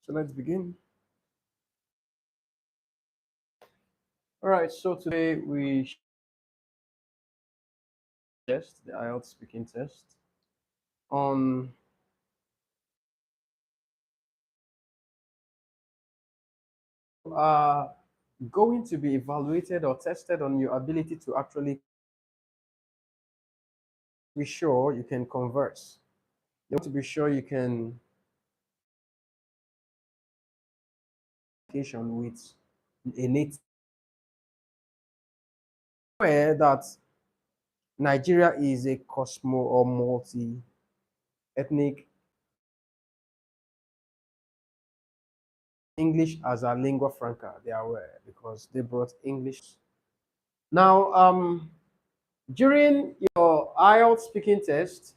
So let's begin. All right, so today we test the IELTS speaking test on are going to be evaluated or tested on your ability to actually be sure you can converse. You want to be sure you can communication with a native. Aware that Nigeria is a cosmo or multi-ethnic English as a lingua franca. They are aware because they brought English. Now, during your IELTS speaking test,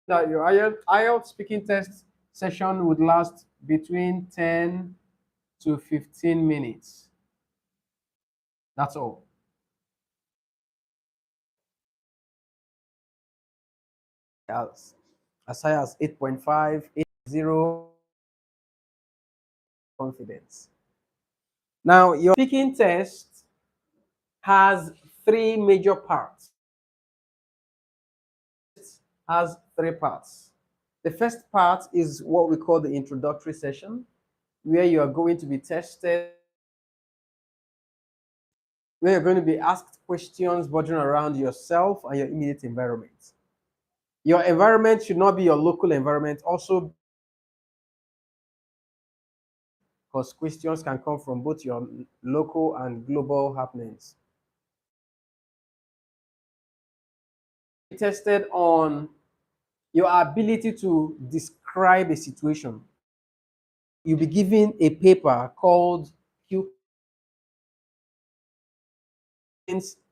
that your IELTS speaking test session would last between 10 to 15 minutes. That's all. As high as 8.5, 8.0 confidence. Now, your speaking test has three major parts. It has three parts. The first part is what we call the introductory session, where you are going to be tested, where you're going to be asked questions bordering around yourself and your immediate environment. Your environment should not be your local environment, also because questions can come from both your local and global happenings. Tested on your ability to describe a situation. You'll be given a paper called Q,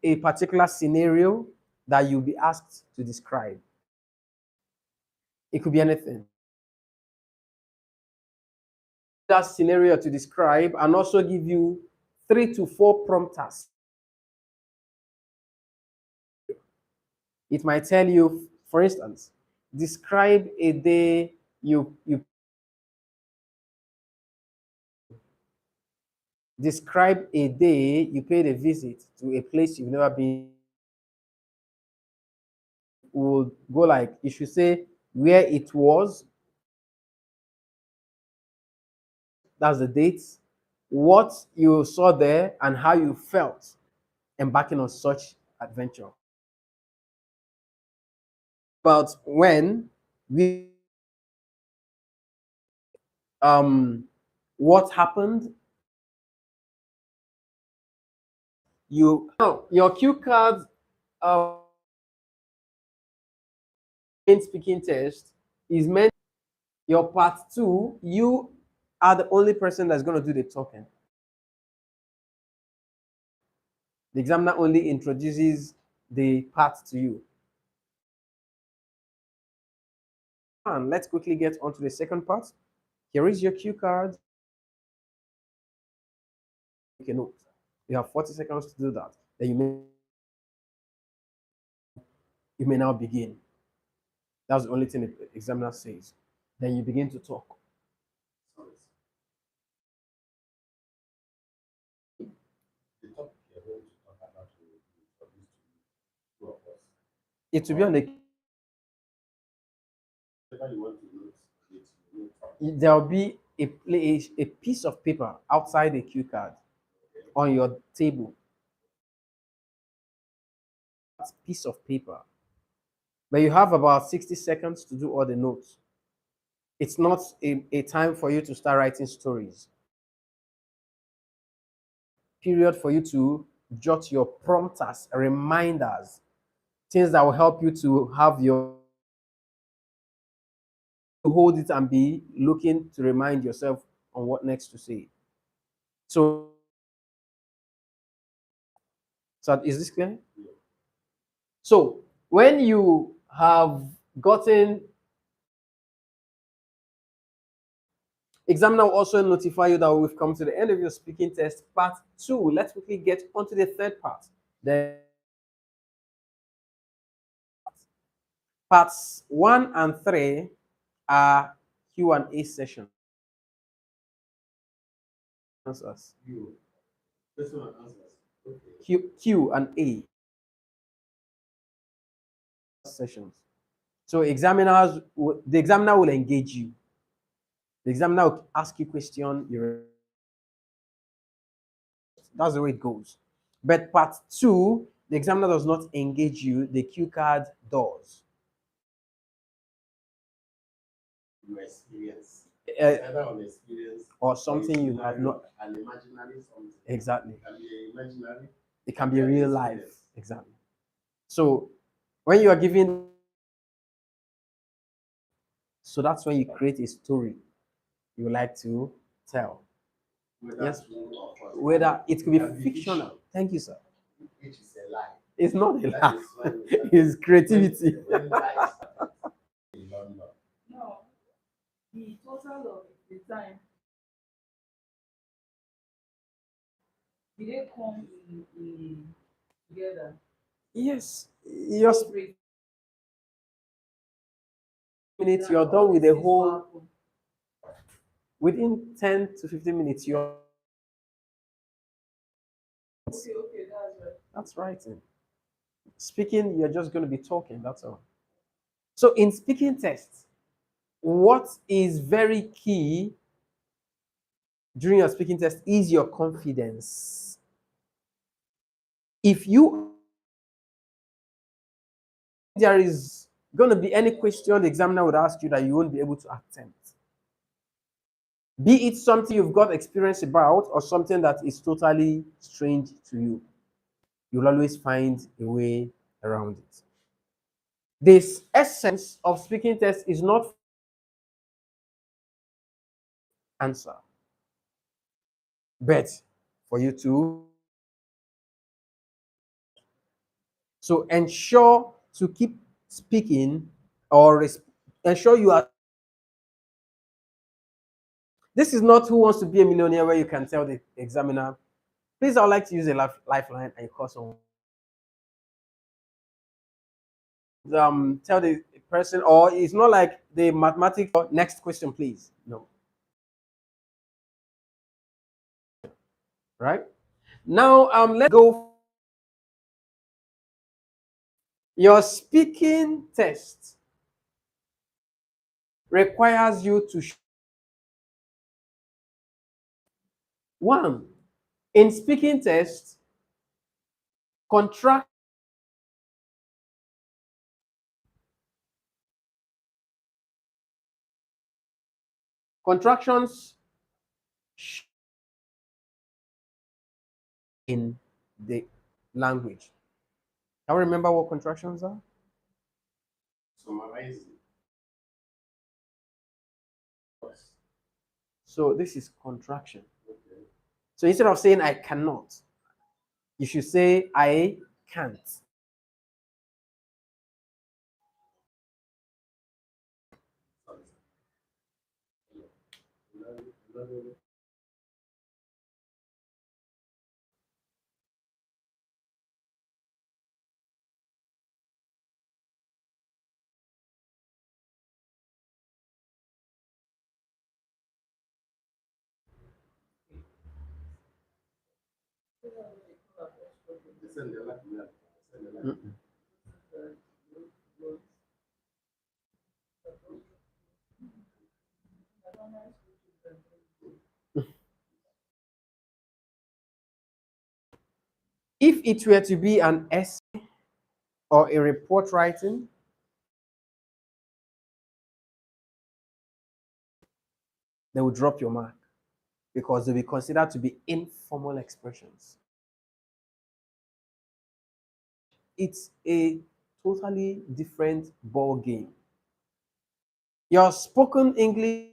a particular scenario that you'll be asked to describe. It could be anything. That scenario to describe and also give you 3 to 4 prompters. It might tell you, for instance, describe a day you describe a day you paid a visit to a place you've never been. Would go like, you should say where it was, that's the date, what you saw there, and how you felt embarking on such adventure. About when we what happened. Your cue card speaking test is meant. Your part two, you are the only person that's going to do the talking. The examiner only introduces the part to you. And let's quickly get onto the second part. Here is your cue card. Make a note. You have 40 seconds to do that. Then you may now begin. That's the only thing the examiner says. Then you begin to talk. It will be on the. There will be a piece of paper outside the cue card on your table. Piece of paper. But you have about 60 seconds to do all the notes. It's not a time for you to start writing stories. Period for you to jot your prompters, reminders, things that will help you to have your hold it and be looking to remind yourself on what next to say. So is this clear? So when you have gotten, examiner will also notify you that we've come to the end of your speaking test, part 2. Let's quickly get onto the third part. Then parts 1 and 3 are Q&A session. Answers. Question and answers. Okay. Q&A sessions. So the examiner will engage you. The examiner will ask you question. That's the way it goes. But part two, the examiner does not engage you. The Q card does. Your experience. Uh, Either on experience or something you have scenario, not. an imaginary something. Exactly. It can be imaginary. It can be Yeah, real experience. life. Exactly. So when you are given, so that's when you create a story you would like to tell. Whether Yes. true or false. Whether it could be can be fictional. fiction, Thank you, sir. which is a lie. It's not a That lie. is why we have It's creativity. when lies happen in London. No, the total of the time, did they come together? Yes. Your Break minutes, that you're all done with these the things whole. will happen. Within 10 to 15 minutes, you're. Okay, that's right. That's writing. Speaking, you're just going to be talking. That's all. So in speaking tests, what is very key during your speaking test is your confidence. If you there is going to be any question the examiner would ask you that you won't be able to attempt, be it something you've got experience about or something that is totally strange to you, you'll always find a way around it. This essence of speaking test is not answer, but for you to so ensure to keep speaking or ensure you are. This is not who wants to be a millionaire where you can tell the examiner, please, I would like to use a lifeline, and you call someone. Tell the person, or it's not like the mathematics. Next question, please. No. Right? Now, let's go. Your speaking test requires you to one in speaking test contract contractions in the language. Can you remember what contractions are? Summarize it. So this is contraction. Okay. So instead of saying I cannot, you should say I can't. Send the like mail. Send the like. Mm-mm. If it were to be an essay or a report writing, they will drop your mark because they'll be considered to be informal expressions. It's a totally different ball game. Your spoken English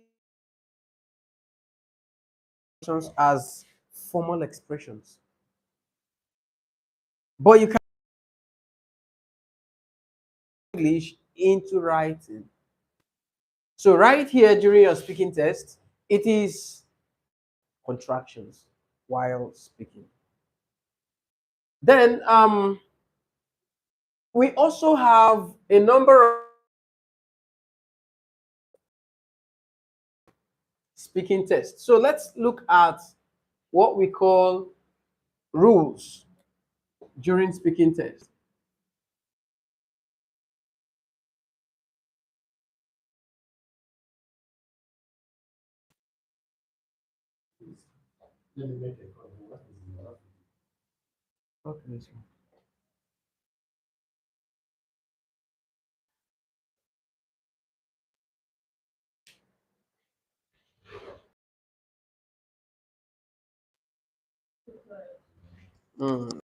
as formal expressions, but you can English into writing. So right here during your speaking test, it is contractions while speaking. Then we also have a number of speaking test. So let's look at what we call rules during speaking test. Let me make a call. What is the last? Okay, so. Mm.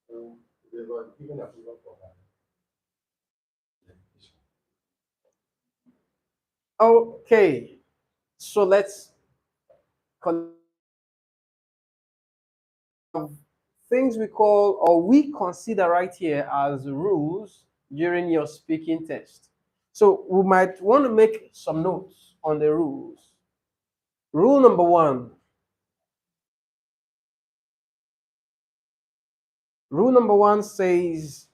They were given approval for her. Okay, so let's continue. Things we call or we consider right here as rules during your speaking test. So we might want to make some notes on the rules. Rule number one. Rule number one says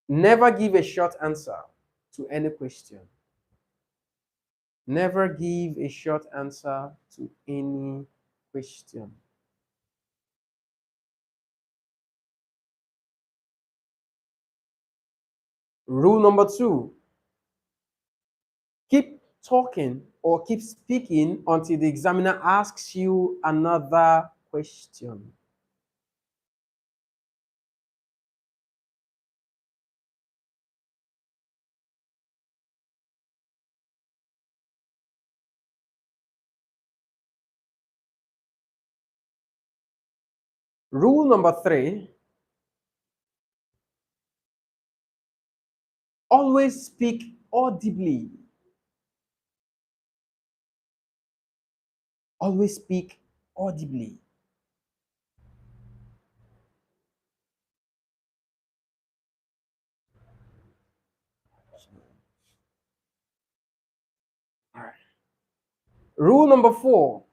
never give a short answer to any question. Never give a short answer to any question. Rule number two, keep talking or keep speaking until the examiner asks you another question. Rule number three, always speak audibly. Always speak audibly. All right. Rule number four,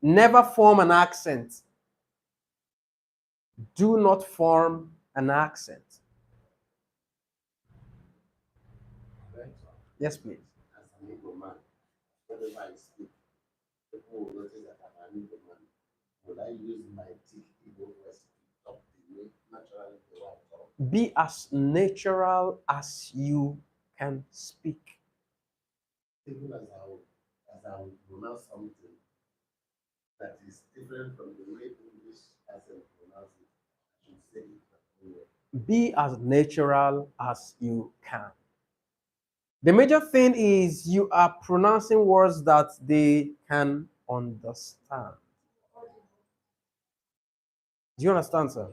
never form an accent. Do not form an accent. Right? Yes, please. As an Igbo man, whenever I speak, people will notice that I'm an Igbo man. Will I use my thick Igbo voice to talk the way naturally the way I talk? Be as natural as you can speak. Even as I will pronounce something that is different from the way English accent pronounce it, I should say it that way. Be as natural as you can. The major thing is you are pronouncing words that they can understand. Do you understand, sir?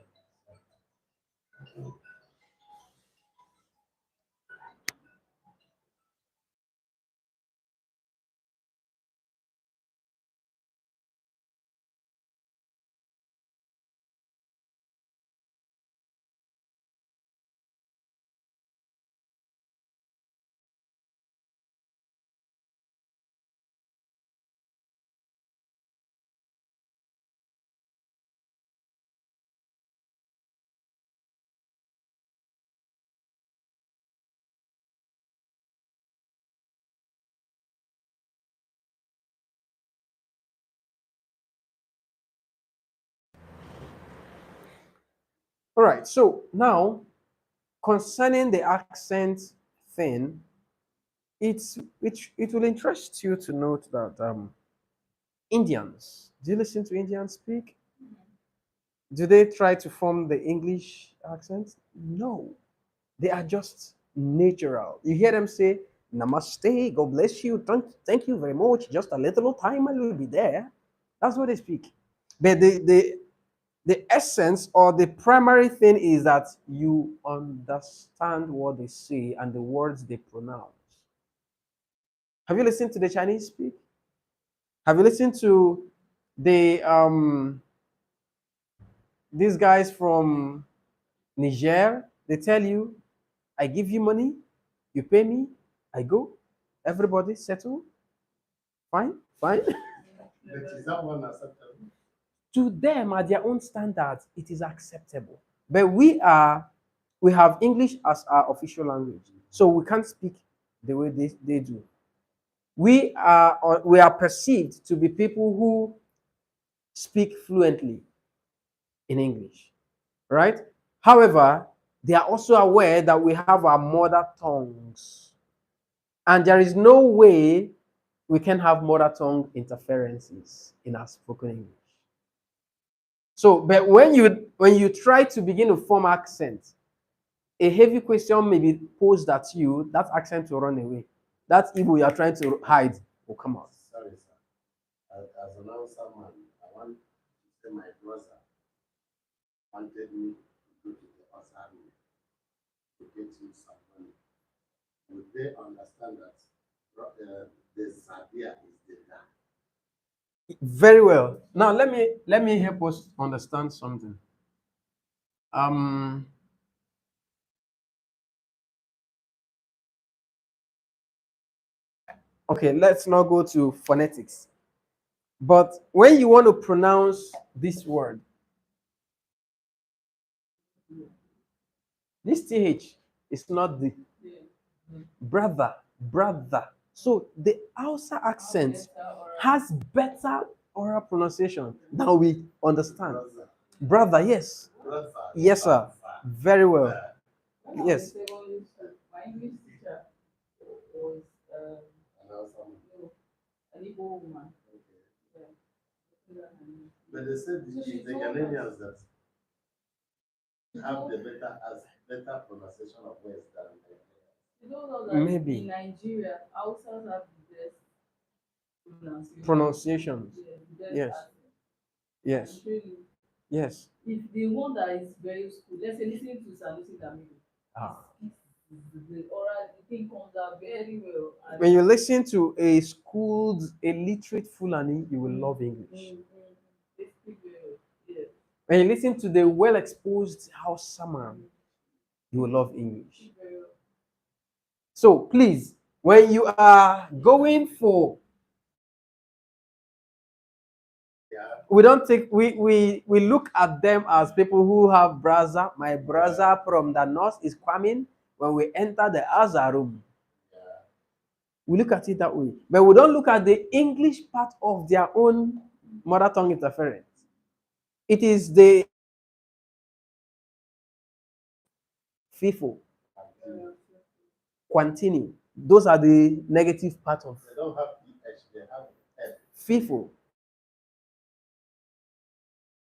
All right. So now, concerning the accent thing, it will interest you to note that Indians. Do you listen to Indians speak? Do they try to form the English accent? No. They are just natural. You hear them say, Namaste, God bless you, thank you very much. Just a little time I will be there. That's what they speak. But the essence or the primary thing is that you understand what they say and the words they pronounce. Have you listened to the Chinese speak? Have you listened to the these guys from Niger? They tell you, I give you money, you pay me, I go. Everybody settle. Fine, fine. But is that one acceptable? To them, at their own standards, it is acceptable. But we have English as our official language, so we can't speak the way they do. We are perceived to be people who speak fluently in English, right? However, they are also aware that we have our mother tongues, and there is no way we can have mother tongue interferences in our spoken English. So, but when you try to begin to form accent, a heavy question may be posed at you, that accent will run away. That Igbo you are trying to hide will come out. Sorry, sir. As an answer man, wanted me to go to the Osari to get you some money. Would they understand that the Zadia is the guy? Very well. Now let me help us understand something. Um okay, let's not go to phonetics. But when you want to pronounce this word, this th is not the brother, brother. So the Hausa accent has better oral pronunciation than we understand. Brother, yes. Brother. Yes, sir. Very well. Yes. My English teacher was And also, an Igbo woman. okay. Yeah. But they said So she it's the told us- Ghanaians that she have told- the better pronunciation of words than the she told us that Maybe. in Nigeria, Hausas have the best pronunciation. Pronunciation. Yeah, the best Yes. accent. Yes. I'm showing you. Yes. If the one that is very school, let's say listen to Sanusi Damido, Ah. the oral the thing comes out very well. And When you listen to a schooled, illiterate Fulani, you will love English. they speak very well. Yeah. When you listen to the well-exposed Hausa man, you will love English. Speak very well. So please, when you are going for, yeah. we don't take we look at them as people who have brother. My brother from the north is coming. When we enter the other room, Yeah. we look at it that way. But we don't look at the English part of their own mother tongue interference. It is the FIFO, continue. Those are the negative part of They don't have PH, they have F. FIFO.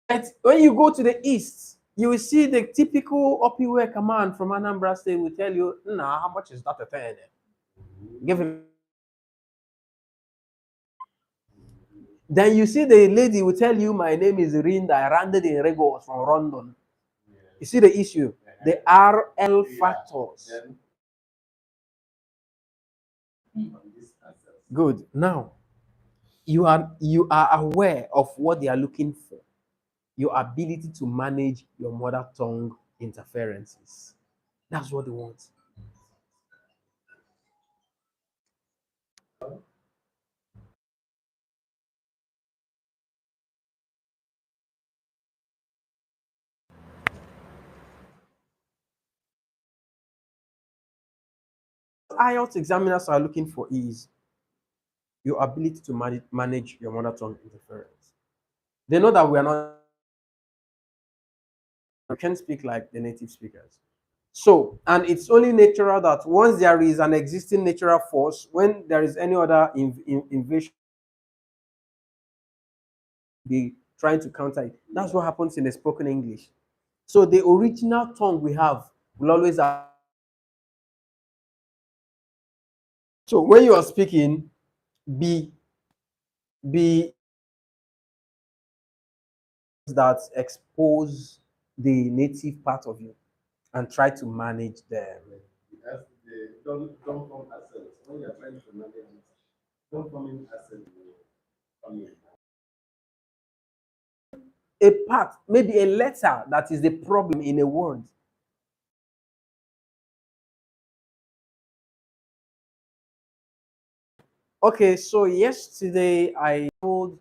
But when you go to the east, you will see the typical Opiwe command from Anambra State will tell you, nah, how much is that a ten? Give him. Then you see the lady will tell you, my name is Rinda, I landed in Regos from London. Yeah. You see the issue? The RL Yeah. factors. Then, on this accent, Good. Now, you are aware of what they are looking for. Your ability to manage your mother tongue interferences. That's what they want. IELTS examiners are looking for is your ability to manage your mother tongue interference. They know that we are not, we can't speak like the native speakers. So, and it's only natural that once there is an existing natural force, when there is any other invasion, be trying to counter it. That's what happens in the spoken English. So the original tongue we have will always have. So when you are speaking, be be that expose the native part of you and try to manage them. because they don't form accents. When you're trying to manage it, don't form in accent. Come in. A part, maybe a letter that is the problem in a word. Okay, so yesterday I told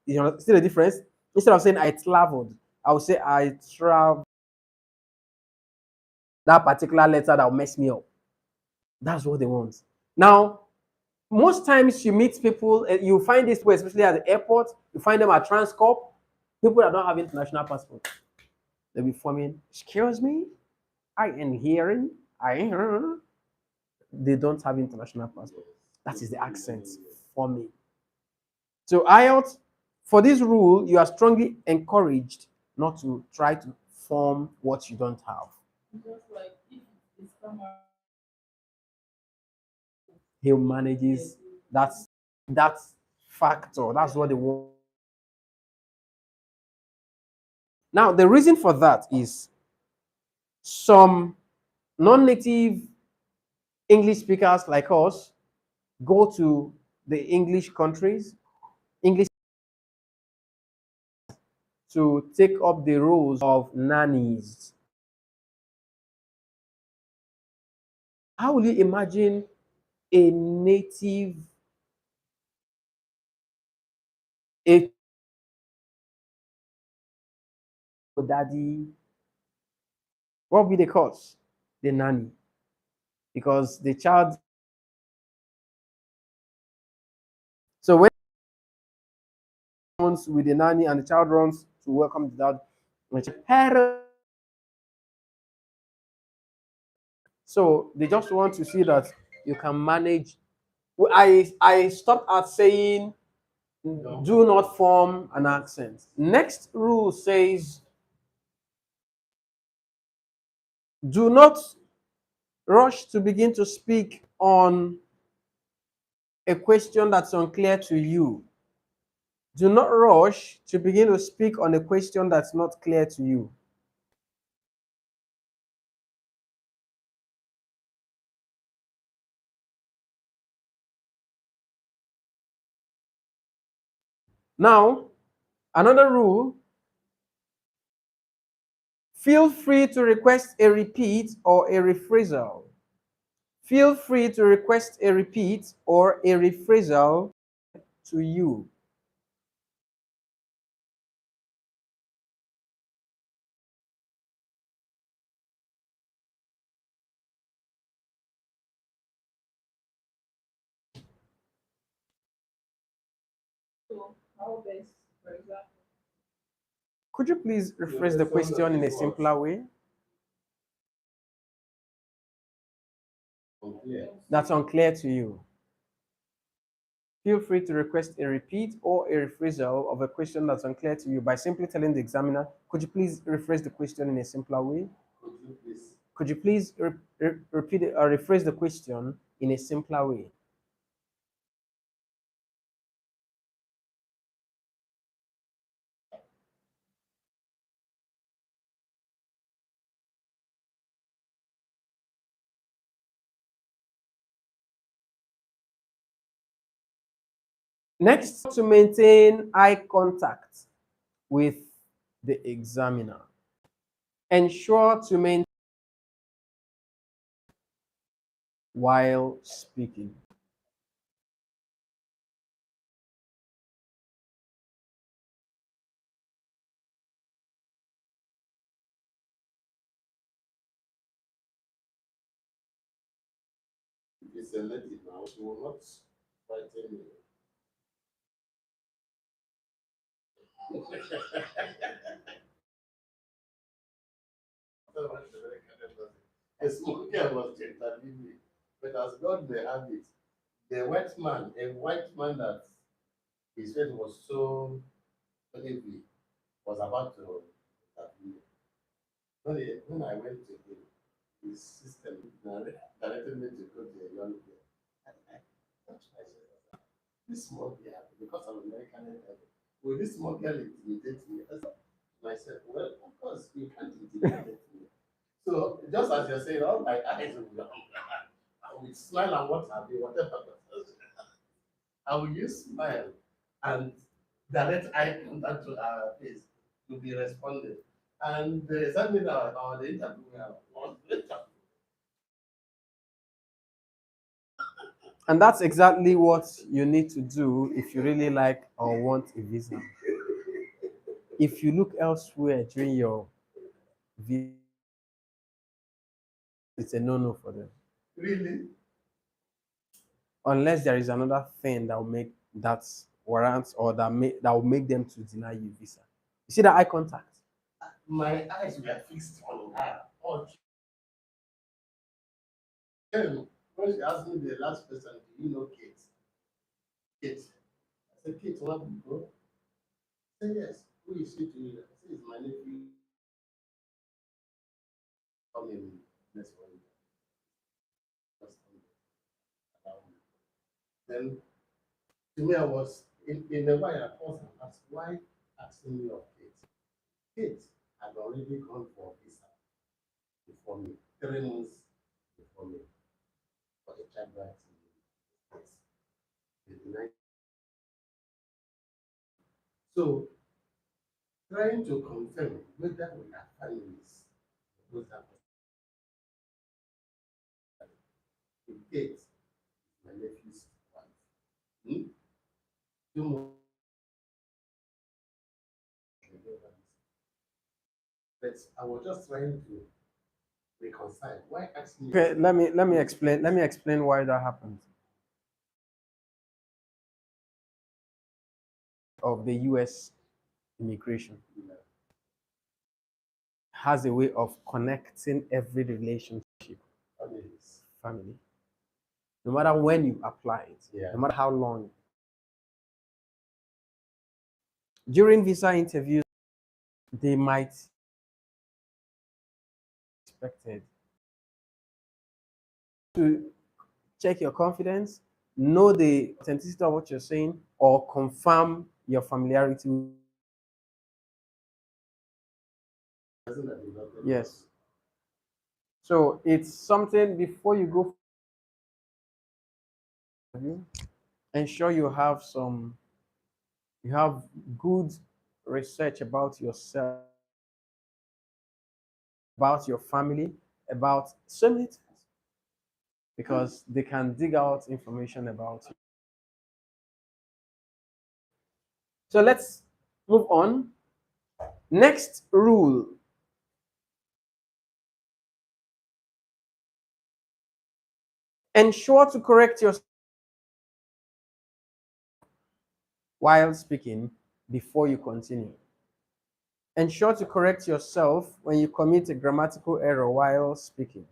you know, see the difference? Instead of saying I traveled, I would say I traveled that particular letter that will mess me up. That's what they want. Now, most times you meet people, you find this way, especially at the airport, you find them at Transcorp, people that don't have international passport. They'll be forming, excuse me, I am hearing, they don't have international passport. That is the accent for me. So IELTS, for this rule, you are strongly encouraged not to try to form what you don't have. Just like if it's summer, He manages that factor. That's what they want. Now, the reason for that is some non-native English speakers like us go to the English countries, English to take up the roles of nannies. How will you imagine a native, a daddy, what will be the cause? The nanny. Because the child, so when runs with the nanny and the child runs to welcome the dad, parents. So they just want to see that you can manage. I stopped at saying do not form an accent. Next rule says do not rush to begin to speak on a question that's unclear to you. Do not rush to begin to speak on a question that's not clear to you. Now, another rule, feel free to request a repeat or a rephrasal. Feel free to request a repeat or a rephrasal to you. So how best, for example, Could you please rephrase the question in a simpler way? Unclear. That's unclear to you. Feel free to request a repeat or a rephrasal of a question that's unclear to you by simply telling the examiner, could you please rephrase the question in a simpler way? Could you please? Could you please repeat or rephrase the question in a simpler way? Next, to maintain eye contact with the examiner. Ensure to maintain while speaking. If it's a native now, she will not frighten you. A small girl was interviewing me, but as God may have it, the white man, a white man that his face was so heavy, was about to interview me. When I went to him, his system directed me to go to a young girl. I touched myself. This small girl, because I'm American, will this small girl intimidate me? I said to myself, well, of course, you can't intimidate me. So just as you're saying, all my eyes will be on, I will smile and what have you, whatever. I will use smile and direct eye contact to our face to be responding. And the examiner or the interviewer was And that's exactly what you need to do if you really like or want a visa. If you look elsewhere during your visa, it's a no-no for them. really. Unless there is another thing that will make that warrant or that will make them to deny you visa. You see that eye contact? My eyes were fixed on her. Oh, then when she asked me the last question, do you know Kate? Kate. I said, Kate, what do you go? I said, yes. Who is she to you? I said, it's my nephew. Come in next one. Just come in. Then to me, I was in a way I paused and asked, why asking me of Kate? Kate. had already gone for visa before me, 3 months before me, for a child right in the States. They denied. So trying to confirm whether we are families, those are the gate, my nephew's wife. Hmm? 2 months. But I was just trying to reconcile. Why ask me? Okay, let me explain why that happened. Of the US immigration has a way of connecting every relationship, Families. family, no matter when you apply it, Yeah. no matter how long. During visa interviews, they might expected to check your confidence, know the authenticity of what you're saying, or confirm your familiarity. Doesn't that develop? Yes. So it's something before you go for you, ensure you have good research about yourself, about your family, about so many things, because they can dig out information about you. So let's move on. Next rule: ensure to correct yourself while speaking before you continue. Ensure to correct yourself when you commit a grammatical error while speaking.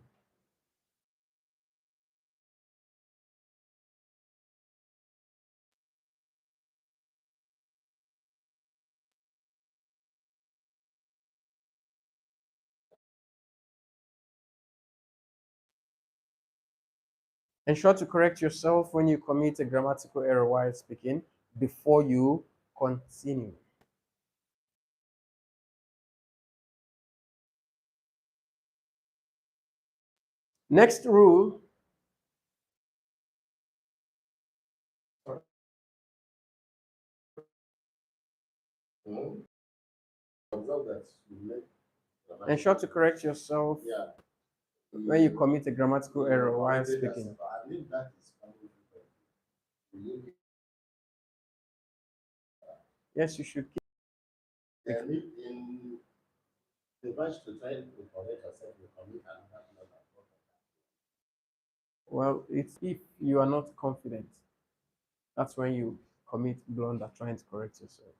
Ensure to correct yourself when you commit a grammatical error while speaking before you continue. Next rule: Hmm? Observe that you make ensure to correct yourself yeah. when you commit a grammatical error while Already that's- speaking. I believe that is family different. You Yes, you should keep. can live in the verse to try to correct yourself, you commit another another. Well, it's if you are not confident, that's when you commit blunder trying to correct yourself.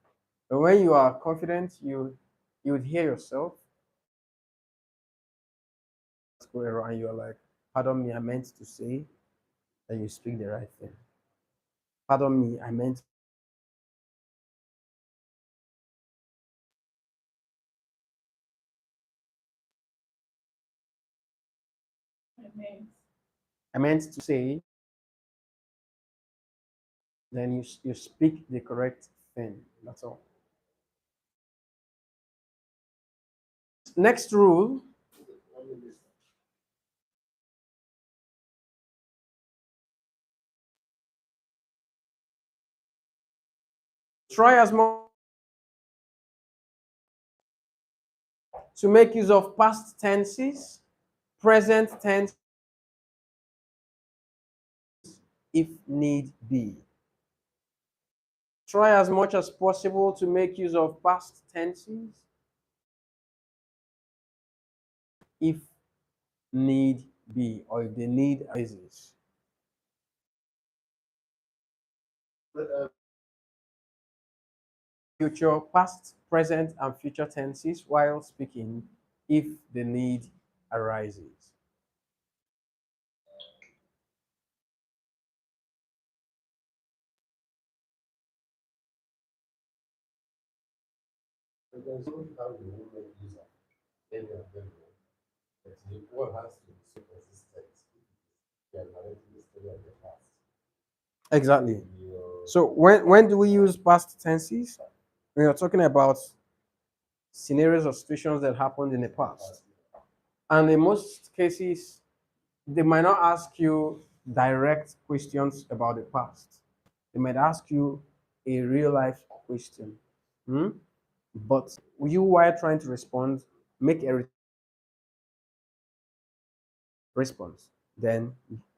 But when you are confident, you would hear yourself error and you're like, pardon me, I meant to say, and you speak the right thing. Pardon me, I meant. I meant to say, then you speak the correct thing. That's all. Next rule: try as much to make use of past tenses, present tense if need be. Try as much as possible to make use of past tenses if need be, or if the need arises. Future, past, present, and future tenses while speaking if the need arises. There's no how you will make use of any of them. But one has to be so consistent. You are narrating the story of the past. Exactly. Your So when do we use past tenses? When you're talking about scenarios or situations that happened in the past. And in most cases, they might not ask you direct questions about the past. They might ask you a real life question. Hmm? But you, while trying to respond, make a response. Then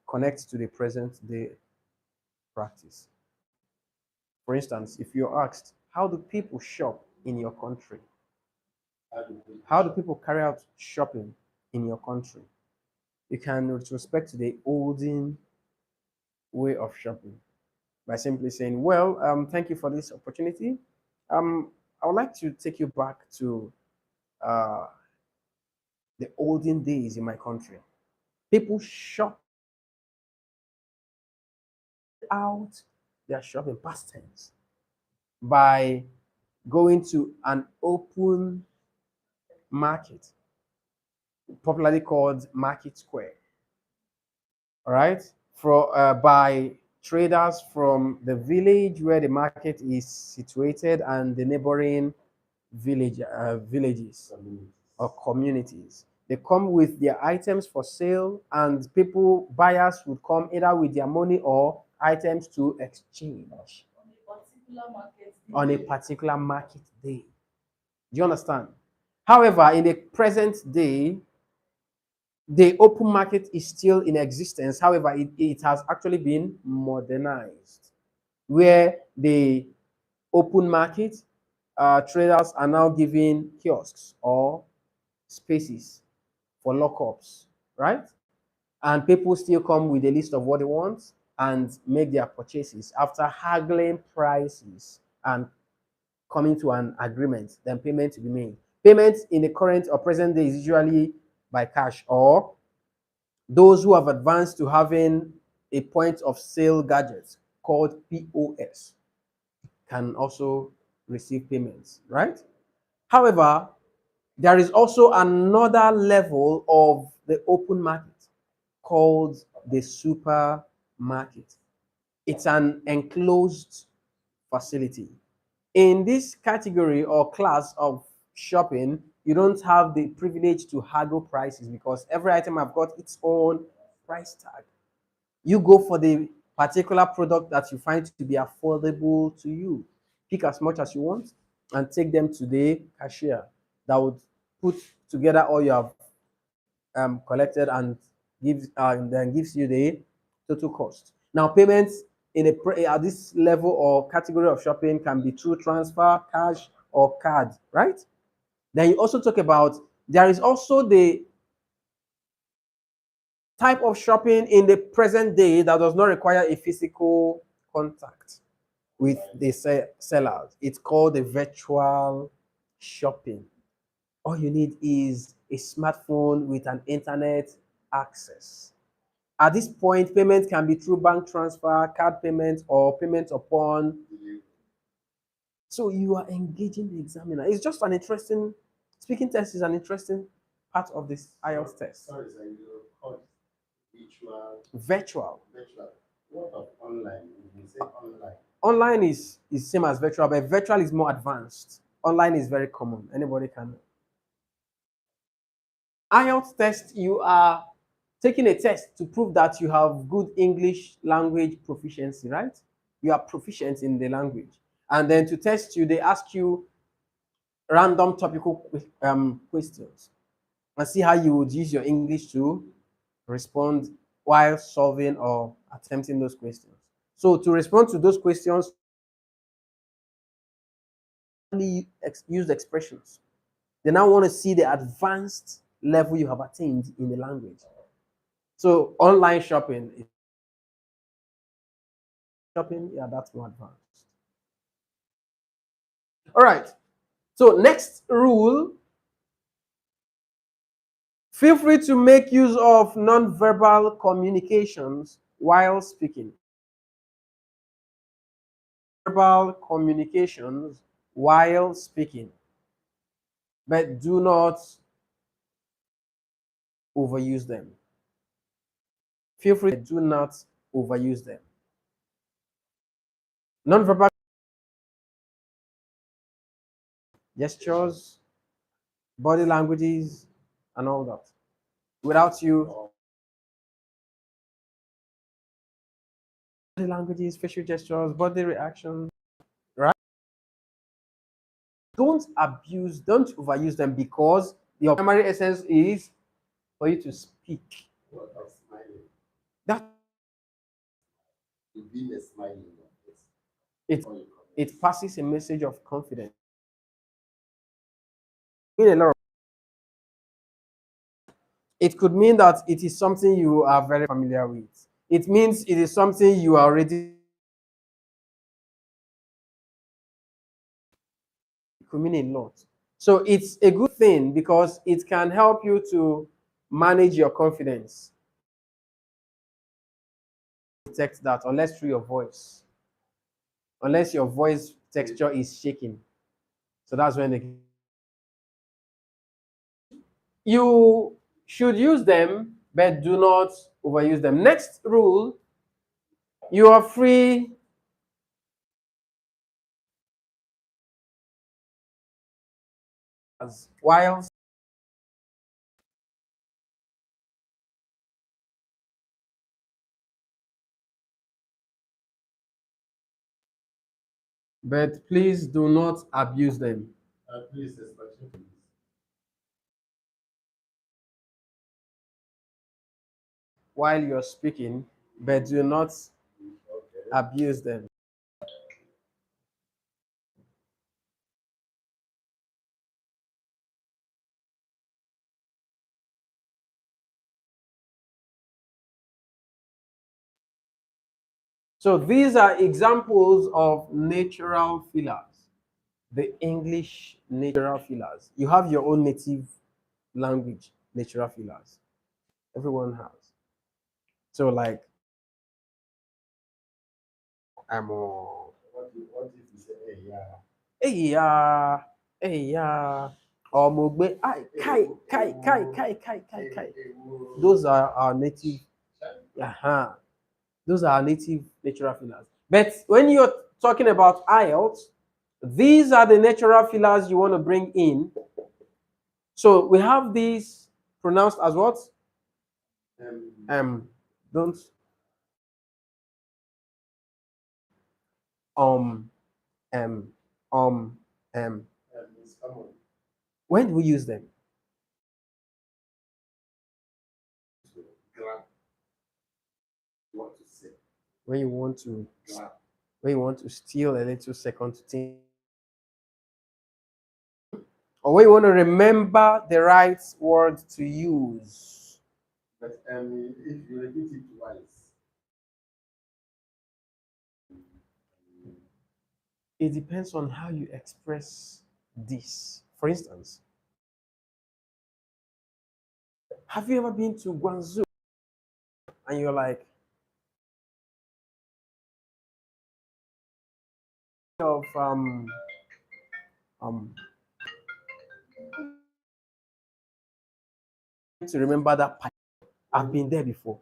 connect to the present day practice. For instance, if you're asked, how do people shop in your country? How do people carry out shopping in your country? You can retrospect to the olden way of shopping by simply saying, well, thank you for this opportunity. I would like to take you back to uh, the olden days in my country. People shop out their shopping past tense by going to an open market, popularly called Market Square. All right, for by traders from the village where the market is situated and the neighboring villages or communities. They come with their items for sale, and people buyers would come either with their money or items to exchange on a particular market day. Do you understand? However, in the present day, the open market is still in existence. However, it has actually been modernized, where the open market traders are now giving kiosks or spaces for lockups, right? And people still come with a list of what they want and make their purchases after haggling prices and coming to an agreement. Then payment to be made. Payment in the current or present day is usually by cash, or those who have advanced to having a point of sale gadget called POS can also receive payments, right? However, there is also another level of the open market called the supermarket. It's an enclosed facility. In this category or class of shopping, you don't have the privilege to haggle prices because every item have got its own price tag. You go for the particular product that you find to be affordable to you. Pick as much as you want and take them to the cashier that would put together all you have collected and gives you the total cost. Now, payments in at this level or category of shopping can be through transfer, cash, or card, right? Then you also talk about there is also the type of shopping in the present day that does not require a physical contact with the sellers. It's called the virtual shopping. All you need is a smartphone with an internet access. At this point, payment can be through bank transfer, card payment, or payment upon. So you are engaging the examiner. It's just an interesting, speaking test is an interesting part of this IELTS test. Sorry, sir, you called virtual. Virtual. Virtual. What of online? You say online. Online is same as virtual, but virtual is more advanced. Online is very common. Anybody can. IELTS test, you are taking a test to prove that you have good English language proficiency, right? You are proficient in the language. And then to test you, they ask you random topical questions and see how you would use your English to respond while solving or attempting those questions. So to respond to those questions, use expressions. They now want to see the advanced level you have attained in the language. So online shopping, yeah, that's more advanced. All right. So next rule, feel free to make use of non-verbal communications while speaking. Verbal communications while speaking, but do not overuse them. Feel free to do not overuse them. Non-verbal gestures, body languages, and all that. Without you, body languages, facial gestures, body reactions, right? Don't overuse them because your primary essence is for you to speak. What of smiling? That To be a smiling on face. it Before you it comment. passes a message of confidence. Mean a lot of- It could mean that it is something you are very familiar with. It means it is something you are already. It could mean a lot. So it's a good thing because it can help you to manage your confidence. Detect that unless through your voice, unless your voice texture is shaking. So that's when you should use them, but do not overuse them. Next rule, you are free as whilst, but please do not abuse them Please, especially please. while you're speaking, but do not Okay. abuse them. So these are examples of natural fillers, the English natural fillers. You have your own native language natural fillers. Everyone has. So like I'm What if you say, hey, yeah? hey yeah, hey yeah, or mogbe, kai, kai, kai, kai, kai, kai, kai. Those are our native. Uh-huh. Those are our native natural fillers. But when you're talking about IELTS, these are the natural fillers you want to bring in. So we have these pronounced as what? Um, don't um um um um. It's common When do we use them? to grab. You want to say When you want to grab. when you want to steal a little second to think, or when you want to remember the right word to use. But if you repeat it twice, It depends on how you express this. For instance, have you ever been to Guangzhou and you're like, of um to remember that part. I've been there before.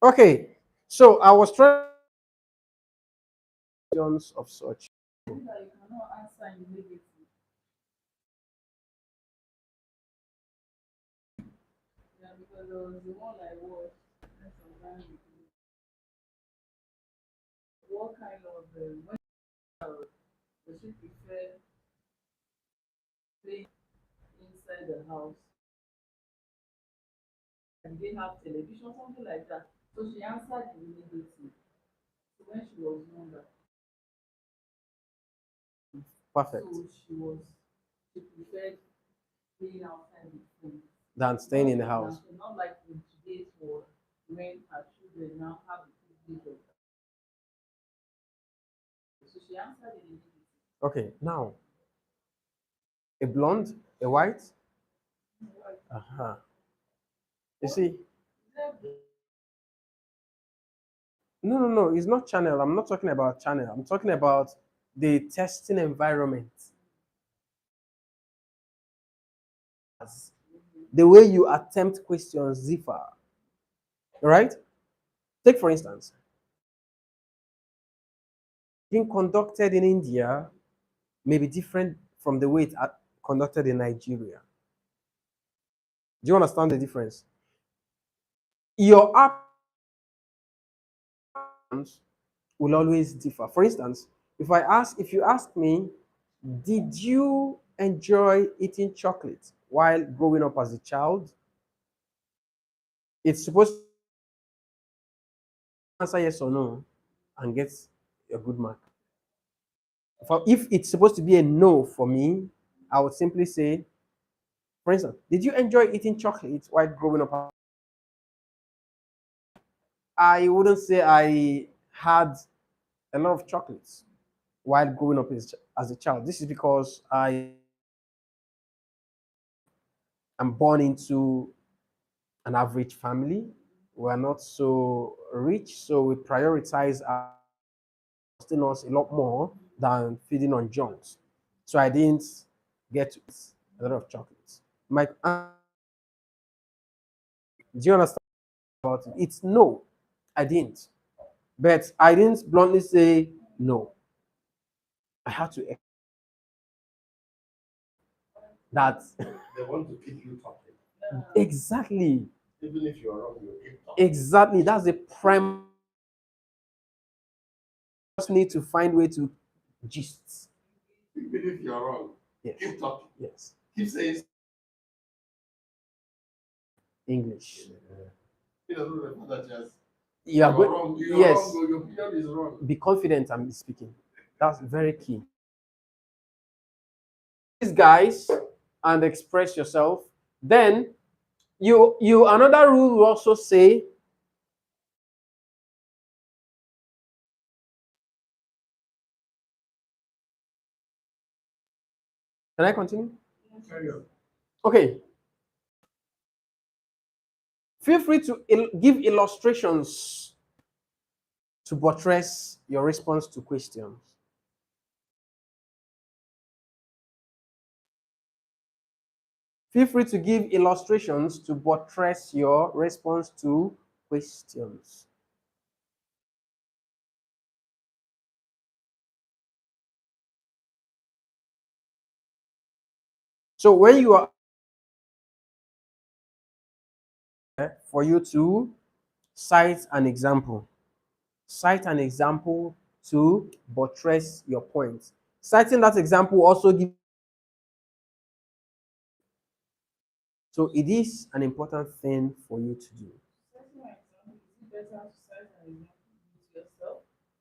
Okay, so I was trying of such. That you cannot answer in negative. Yeah, because there was the one I watched sometimes what kind of when does she prefer playing inside the house and they have television, something like that. So she answered immediately. So when she was younger, Perfect. so she preferred playing outside with friends. Than staying in the house. Not like in today's world when her children now have the privilege of that. So she answered immediately. Okay, now a blonde, a white. Uh-huh. You see, no, it's not channel. I'm not talking about channel. I'm talking about the testing environment. The way you attempt questions differ, right? Take for instance, being conducted in India may be different from the way it's conducted in Nigeria. Do you understand the difference? Your apps will always differ. For instance, if you ask me, did you enjoy eating chocolate while growing up as a child? It's supposed to answer yes or no and get a good mark. If it's supposed to be a no for me, I would simply say, for instance, did you enjoy eating chocolate while growing up? I wouldn't say I had a lot of chocolates while growing up as a child. This is because I am born into an average family. We're not so rich, so we prioritize our us a lot more than feeding on junks. So I didn't get to eat a lot of chocolates. My do you understand about it? It's no, I didn't. But I didn't bluntly say no. I had to that They want to keep you talking. exactly, Even if you're wrong, you keep talking. exactly. That's the prime. Just need to find way to gist. Even if you're wrong, Yes, keep talking. yes. Keep saying English. he doesn't remember that just You are good. wrong. You're Yes. wrong. Your opinion is wrong. Be confident and be speaking. That's very key. These guys and express yourself. Then you another rule will also say can I continue? Carry on. Okay. Feel free to give illustrations to buttress your response to questions. Feel free to give illustrations to buttress your response to questions. So when you are for you to cite an example, to buttress your point. Citing that example also gives. So it is an important thing for you to do. Setting an example, is it better to set an example with yourself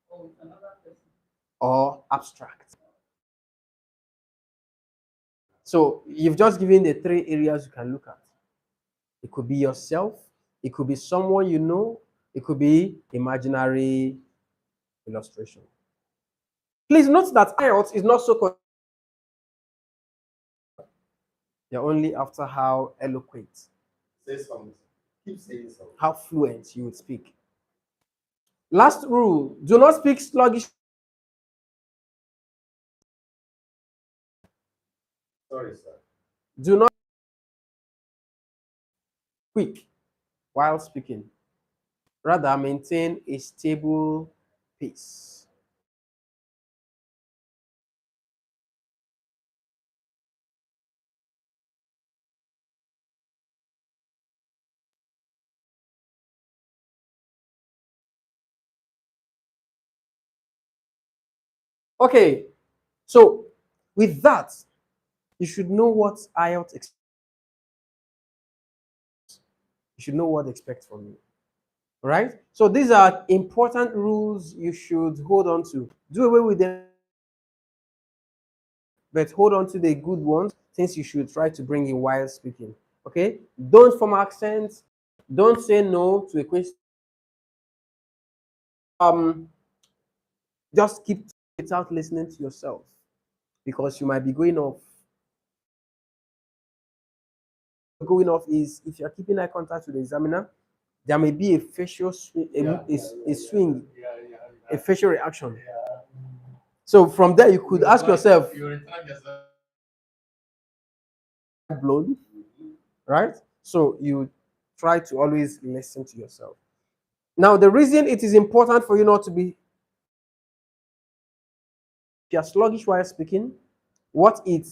or with another person? Or abstract. So you've just given the three areas you can look at. It could be yourself, it could be someone you know, it could be imaginary illustration. Please note that IELTS is not so. You're only after how eloquent, Say something. Keep saying something. how fluent you would speak. Last rule, do not speak sluggish. Sorry, sir. Do not quick while speaking. Rather, maintain a stable pace. Okay, so with that, you should know what IELTS. You should know what to expect from you. Right? So these are important rules you should hold on to. Do away with them, but hold on to the good ones, things you should try to bring in while speaking. Okay? Don't form accents. Don't say no to a question. Just keep without listening to yourself because you might be going off. Going off is if you're keeping eye contact with the examiner, there may be a facial swing, a swing, a facial reaction. So from there, you could ask yourself, blown, right? So you try to always listen to yourself. Now, the reason it is important for you not to be, if you're sluggish while speaking, what it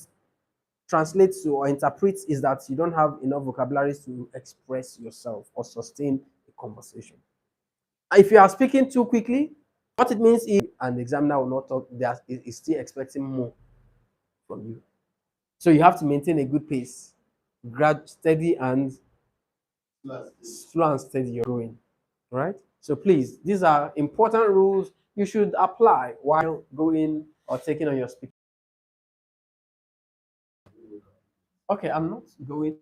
translates to or interprets is that you don't have enough vocabularies to express yourself or sustain a conversation. If you are speaking too quickly, what it means is an examiner will not talk, is still expecting more from you. So you have to maintain a good pace, steady and slow and steady you're going. Right? So please, these are important rules you should apply while going or taking on your speaking. Okay, I'm not going.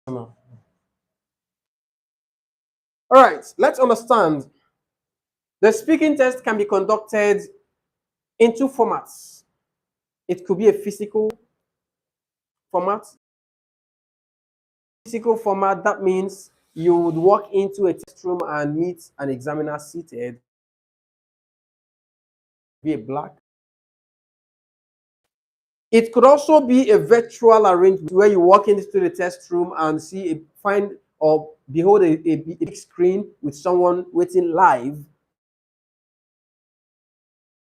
No. All right, let's understand. The speaking test can be conducted in two formats. It could be a physical format. Physical format, that means you would walk into a test room and meet an examiner seated, be a black. It could also be a virtual arrangement where you walk into the test room and find or behold a big screen with someone waiting live.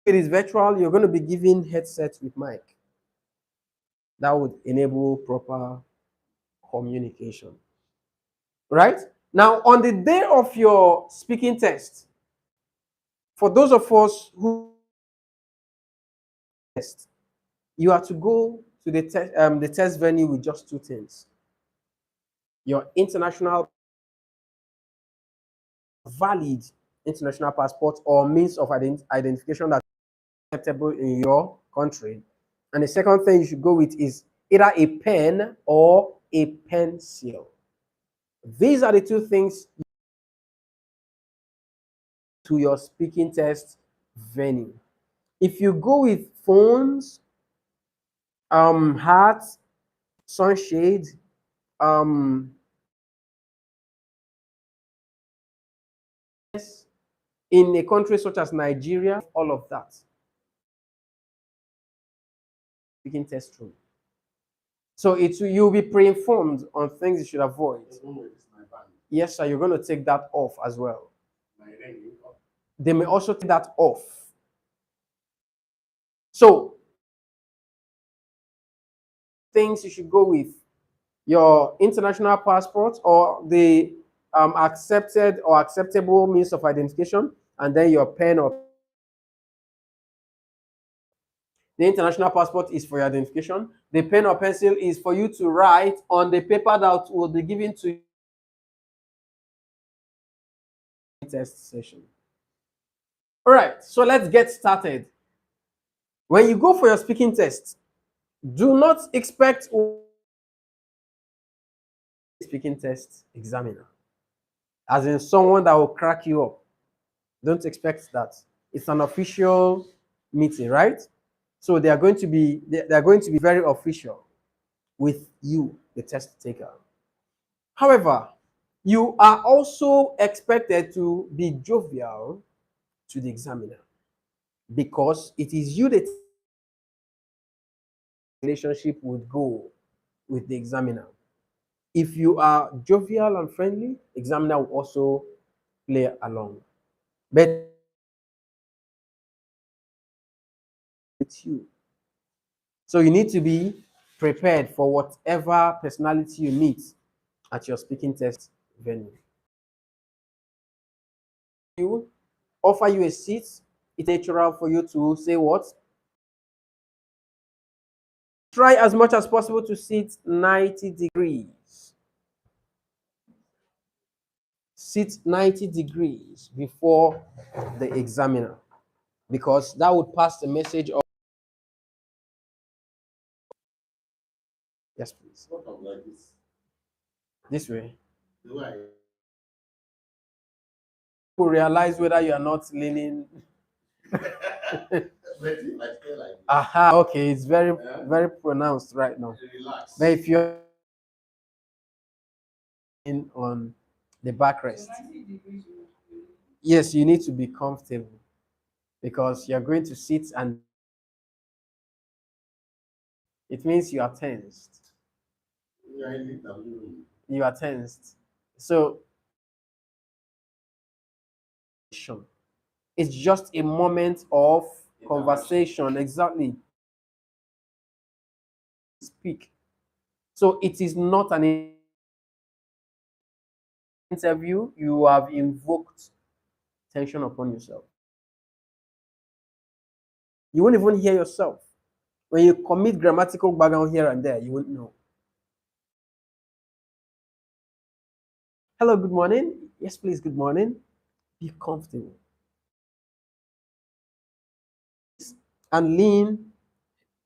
If it is virtual, you're going to be given headsets with mic. That would enable proper communication. Right? Now, on the day of your speaking test, for those of us who test, you are to go to the test venue with just two things: your international valid international passport or means of identification that's acceptable in your country. And the second thing you should go with is either a pen or a pencil. These are the two things to your speaking test venue. If you go with phones, hats, sunshade, um, in a country such as Nigeria, all of that, speaking test room. So you'll be pre-informed on things you should avoid. Yes, sir, you're going to take that off as well. They may also take that off. So things you should go with: your international passport or the accepted or acceptable means of identification, and then your pen or the international passport is for your identification. The pen or pencil is for you to write on the paper that will be given to you in the test session. All right, so let's get started. When you go for your speaking test, do not expect speaking test examiner, as in someone that will crack you up. Don't expect that. It's an official meeting, right? So they are going to be very official with you, the test taker. However, you are also expected to be jovial to the examiner because it is you that relationship would go with the examiner. If you are jovial and friendly, examiner will also play along. But it's you. So you need to be prepared for whatever personality you meet at your speaking test venue. You offer you a seat, it's natural for you to say what? Try as much as possible to sit 90 degrees. Sit 90 degrees before the examiner, because that would pass the message of, yes, please. What of like this? This way. Do I? To realize whether you are not leaning. But if I stay like this, Aha, okay, it's very, yeah, very pronounced right now. relax. But if you're in on the So backrest, 90 degrees you will yes, you need to be comfortable because you're going to sit and it means you are tensed. Yeah, I need them. You are tensed. So it's just a moment of conversation. Exactly. Speak. So it is not an interview. You have invoked tension upon yourself. You won't even hear yourself. When you commit grammatical background here and there, you won't know. Hello, good morning. Yes, please, good morning. Be comfortable. And lean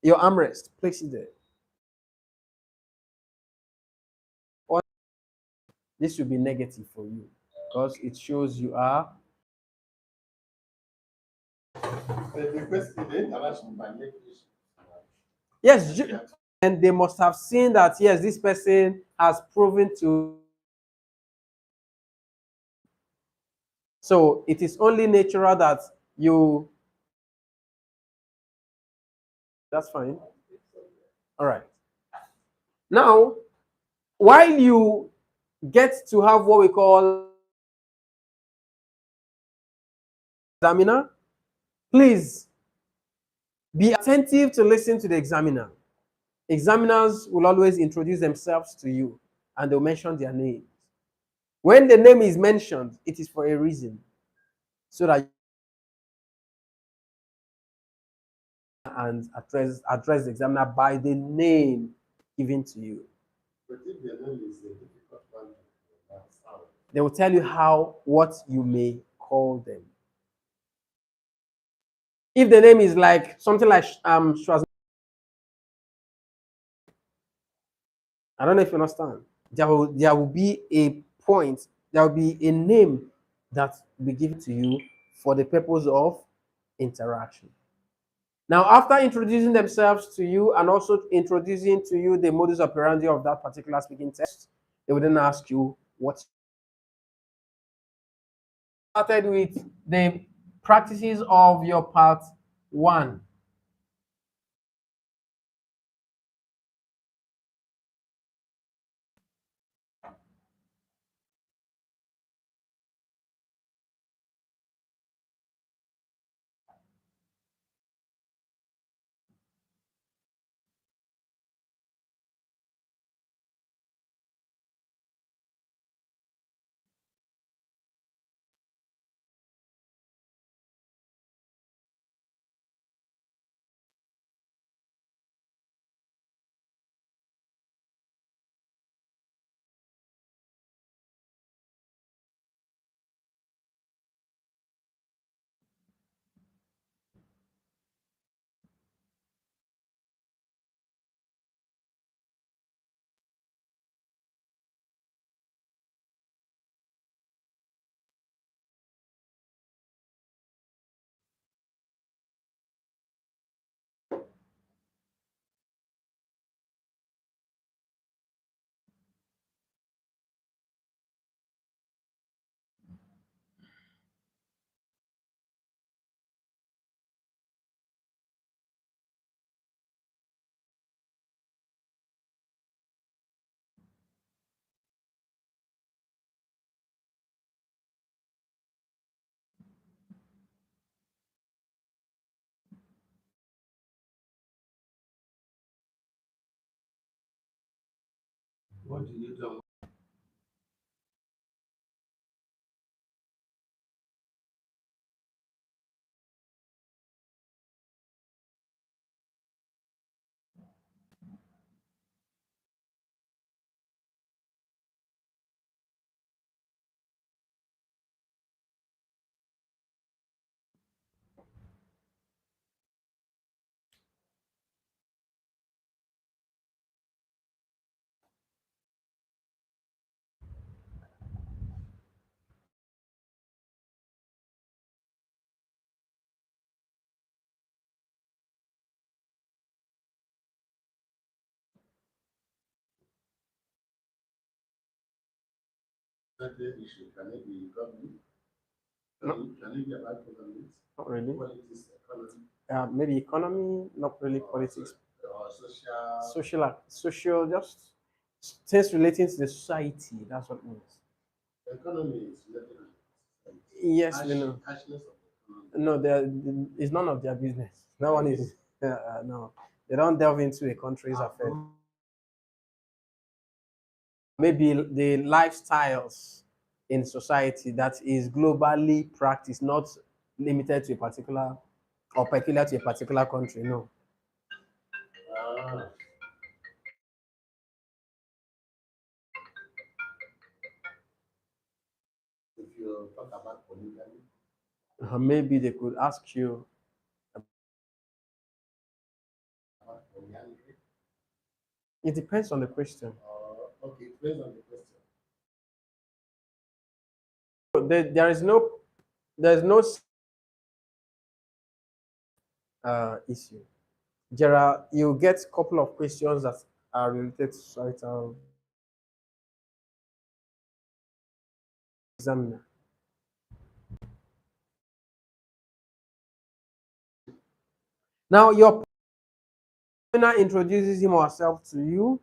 your armrest. Place it there. Or this will be negative for you because it shows you are. But the question, the interaction by making Yes, and they must have seen that, yes, this person has proven to. So it is only natural that you. That's fine. All right. Now, while you get to have what we call examiner, please be attentive to listen to the examiner. Examiners will always introduce themselves to you and they'll mention their names. When the name is mentioned, it is for a reason, so that you and address the examiner by the name given to you. But if the name is a difficult one to understand, They will tell you what you may call them. If the name is like something like Schwarzenegger, I don't know if you understand. There will be a point, there will be a name that will be given to you for the purpose of interaction. Now, after introducing themselves to you and also introducing to you the modus operandi of that particular speaking test, they will then ask you what started with the practices of your part one. What do you do? That issue can it be government? No. Can it be about government? Not really. Politics, economy, Maybe economy, not really politics. or social. Social, just things relating to the society. That's what it means. Economy is related to society. Yes, we know. Harshness of economy. No, it's none of their business. No one is. No, they don't delve into a country's affairs. Maybe the lifestyles in society that is globally practiced, not limited to a particular or peculiar to a particular country. No. Ah, if you talk about polygamy, Maybe they could ask you. about polyandry, It depends on the question. okay, it depends on the question. There is no issue. Gerald, you get a couple of questions that are related to societal examiner. Now, your partner introduces him or herself to you.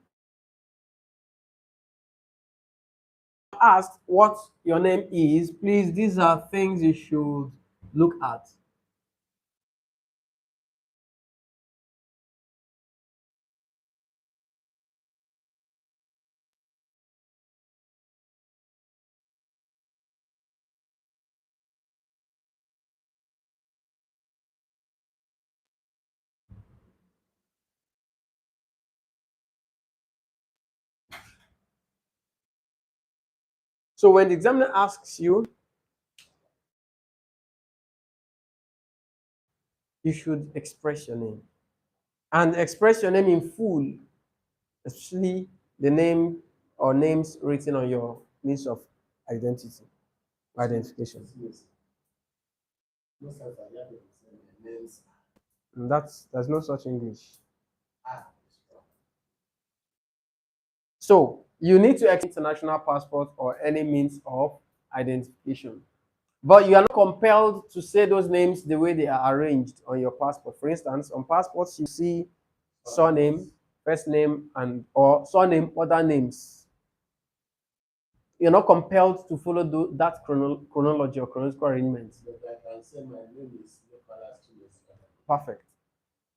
Asked what your name is. Please, these are things you should look at. So when the examiner asks you, you should express your name. And express your name in full, especially the name or names written on your means of identity, identification. Yes. Most of the young people say their names And there's no such English. are strong. So you need to explain international passport or any means of identification. But you are not compelled to say those names the way they are arranged on your passport. For instance, on passports, you see surname, first name, and or surname, other names. You're not compelled to follow that chronology or chronological arrangement. But I can say my name is Nicholas Chimezie. Perfect.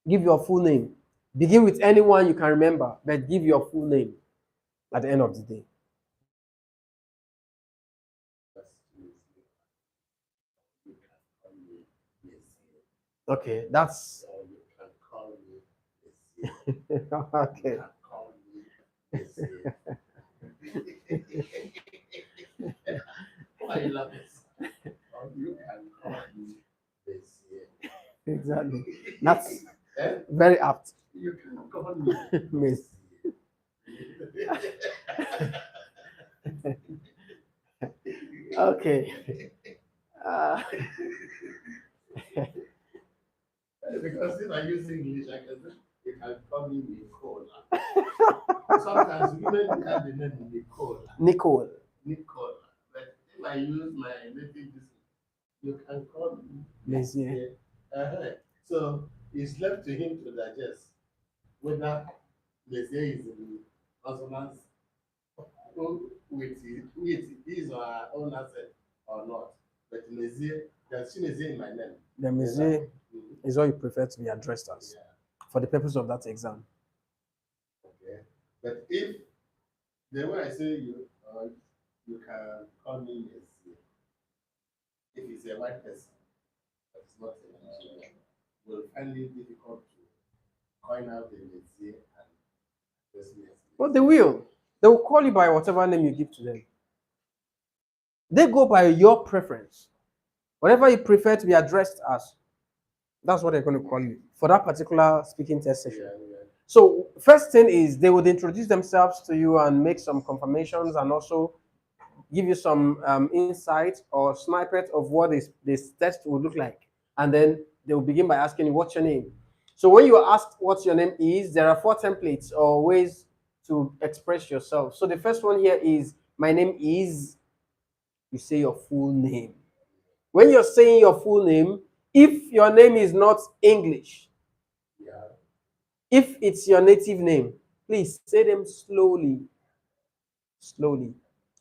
Give your full name. Begin with anyone you can remember, but give your full name at the end of the day. That's Chimezie. You can call me Messier. Okay, that's Or you can call me Messier. okay. You can call me Messier. Why are you laughing? Or you can call me Messier. Exactly. That's Eh? very apt. You can call me Miss. Okay. Uh, Because if I use English, I can say, you can call me Nicola. Sometimes women have the name Nicola. Nicole. Nicola. But if I use my native, you can call me Messier. So it's left to him to digest whether Messier is in consonance with his or her own accent or not. But Messier, there's Messier in my name. The Messier is what you prefer to be addressed as Yeah. for the purpose of that exam. Okay. But if The way I say you can call me Messi. If it's a white person, but it's not a Nigerian, will find it difficult to coin out the Messi and address me as But Messi. they will. They will call you by whatever name you give to them. They go by your preference. Whatever you prefer to be addressed as, that's what they're going to call you for that particular speaking test session. Yeah. So first thing is they would introduce themselves to you and make some confirmations and also give you some insight or snippet of what this test would look like. And then they will begin by asking you, what's your name? So when you are asked what your name is, there are 4 templates or ways to express yourself. So the first one here is, my name is, you say your full name. When you're saying your full name, if your name is not English, Yeah. if it's your native name, please say them slowly,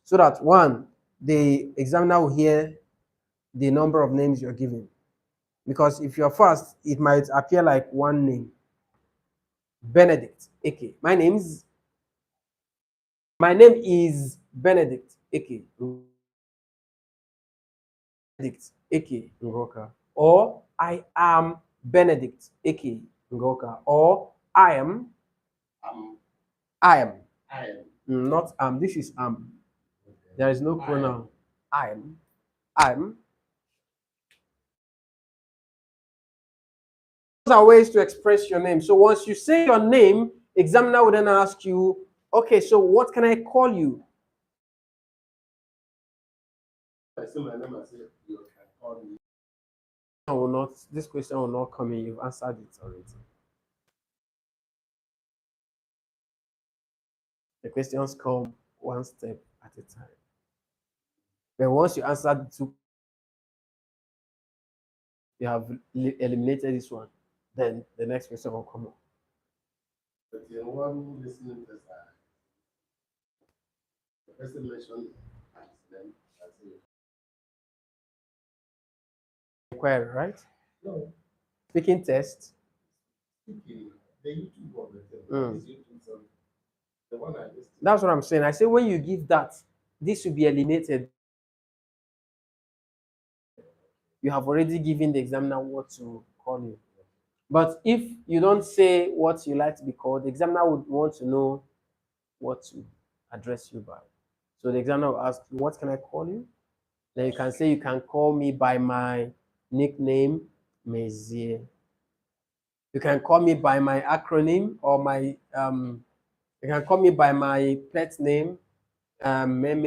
so that one, the examiner will hear the number of names you're giving. Because if you're fast, it might appear like one name. Benedict, Eke. My name is Benedict, Eke. Benedict, Eke, Ngoka. Or I am Benedict, Eke, Ngoka. Or I am, Um, I am. I am. Not am. This is am. Okay. There is no pronoun. I am. I'm. Those are ways to express your name. So once you say your name, examiner will then ask you, okay, so what can I call you? I say my name, I say you can call me. This question will not come in. You've answered it already. The questions come one step at a time. But once you answer the 2, you have eliminated this one, then the next question will come up. But the one listening to this, the person mentioned his name, I say, Inquiry, right? no, Speaking test. speaking, the YouTube of the thing, Mm. this YouTube, so the one I listened to. That's what I'm saying. I say when you give that, this will be eliminated. You have already given the examiner what to call you. But if you don't say what you like to be called, the examiner would want to know what to address you by. So the examiner will ask you, what can I call you? Then you can say, you can call me by my nickname, Mezier. You can call me by my acronym or you can call me by my pet name, Meme.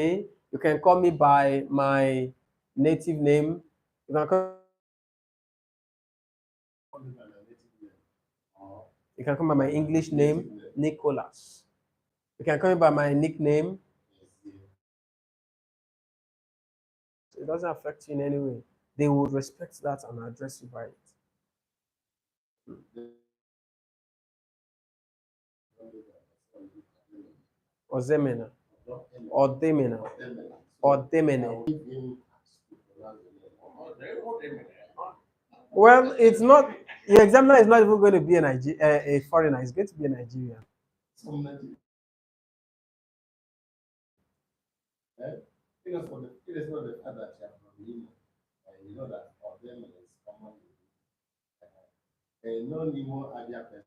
You can call me by my native name. You can call Call me by my native name. Or You can call me by my English name, Nicholas. You can call me by my nickname. yes, It doesn't affect you in any way. They would respect that and address you by it. Ozemena, Odemena, Odemene. Well, it's not. Your examiner is not even going to be a foreigner. He's going to be a Nigerian. It is not the fact that you are from Imo, and you know that of them is common. And no Imo Abia person.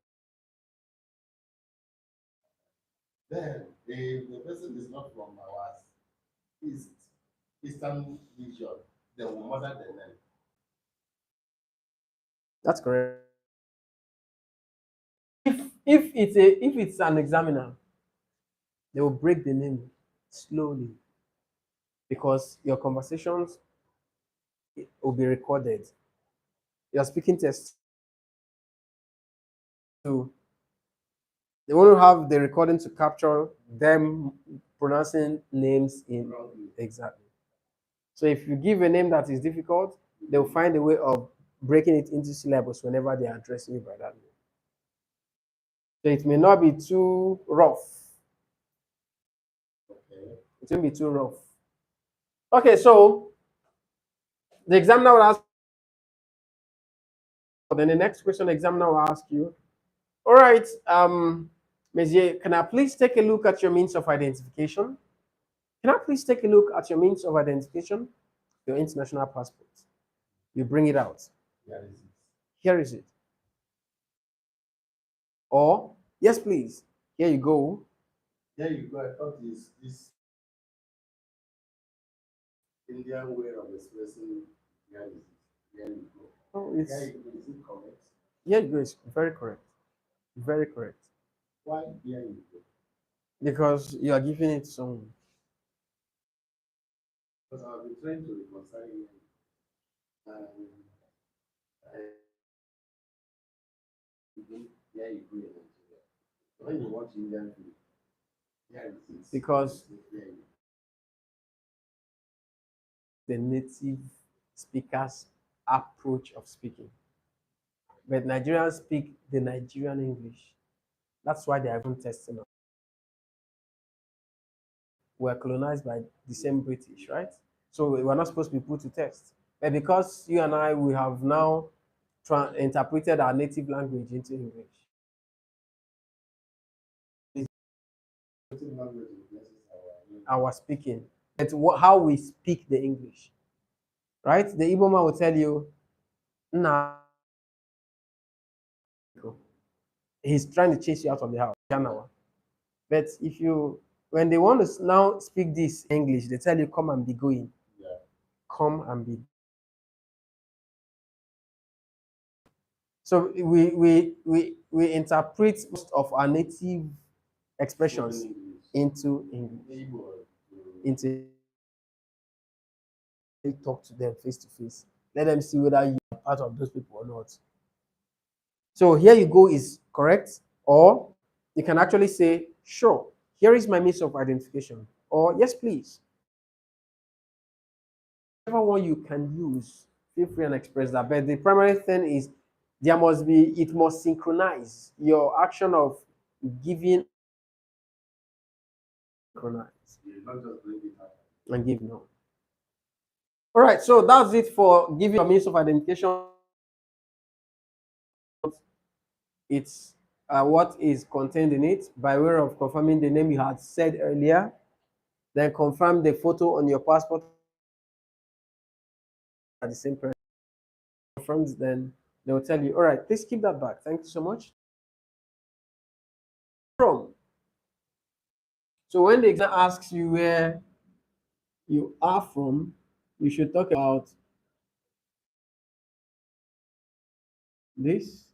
Then the person is not from our east, eastern region. They will murder the name. That's correct. If it's an examiner, they will break the name slowly because your conversations will be recorded. Your speaking test too. They want to have the recording to capture them pronouncing names in exactly. So if you give a name that is difficult, they'll find a way of breaking it into syllables whenever they are addressing you by that name. So it may not be too rough. Okay. It won't be too rough. Okay, so the examiner will ask, then the next question the examiner will ask you, all right, Monsieur, can I please take a look at your means of identification? Can I please take a look at your means of identification? Your international passport. You bring it out. Here is it. Here is it. Or, yes, please. Here you go. There you go. I thought this Indian way of expressing here is it. Here you go. Oh, Here it's you go. Is it correct? here you go. It's very correct. Very correct. Why here you go? Because you are giving it some. Because I've been trying to reconcile here. And here you go in Nigeria. When you watch Indian film, here it is. Because Here you go. the native speakers' approach of speaking. But Nigerians speak the Nigerian English. That's why they are even testing us. We're colonized by the same British, right? So we're not supposed to be put to test. But because you and I, we have now interpreted our native language into English. Native language replaces our Our speaking. It's how we speak the English, right? The Igbo man will tell you, nah, he's trying to chase you out of the house. But if you, when they want to now speak this English, they tell you, come and be going. yeah. Come and be. So we interpret most of our native expressions into English, into talk to them face to face. Let them see whether you are part of those people or not. So here you go is correct, or you can actually say, sure, here is my means of identification, or yes, please. Whatever one you can use, feel free and express that. But the primary thing is it must synchronize your action of giving, synchronize You not just bring it up. and give no. All right, so that's it for giving your means of identification. It's what is contained in it by way of confirming the name you had said earlier, then confirm the photo on your passport at the same person. Confirms, then they will tell you, all right, please keep that back. Thank you so much. From. So when the exam asks you where you are from, you should talk about this,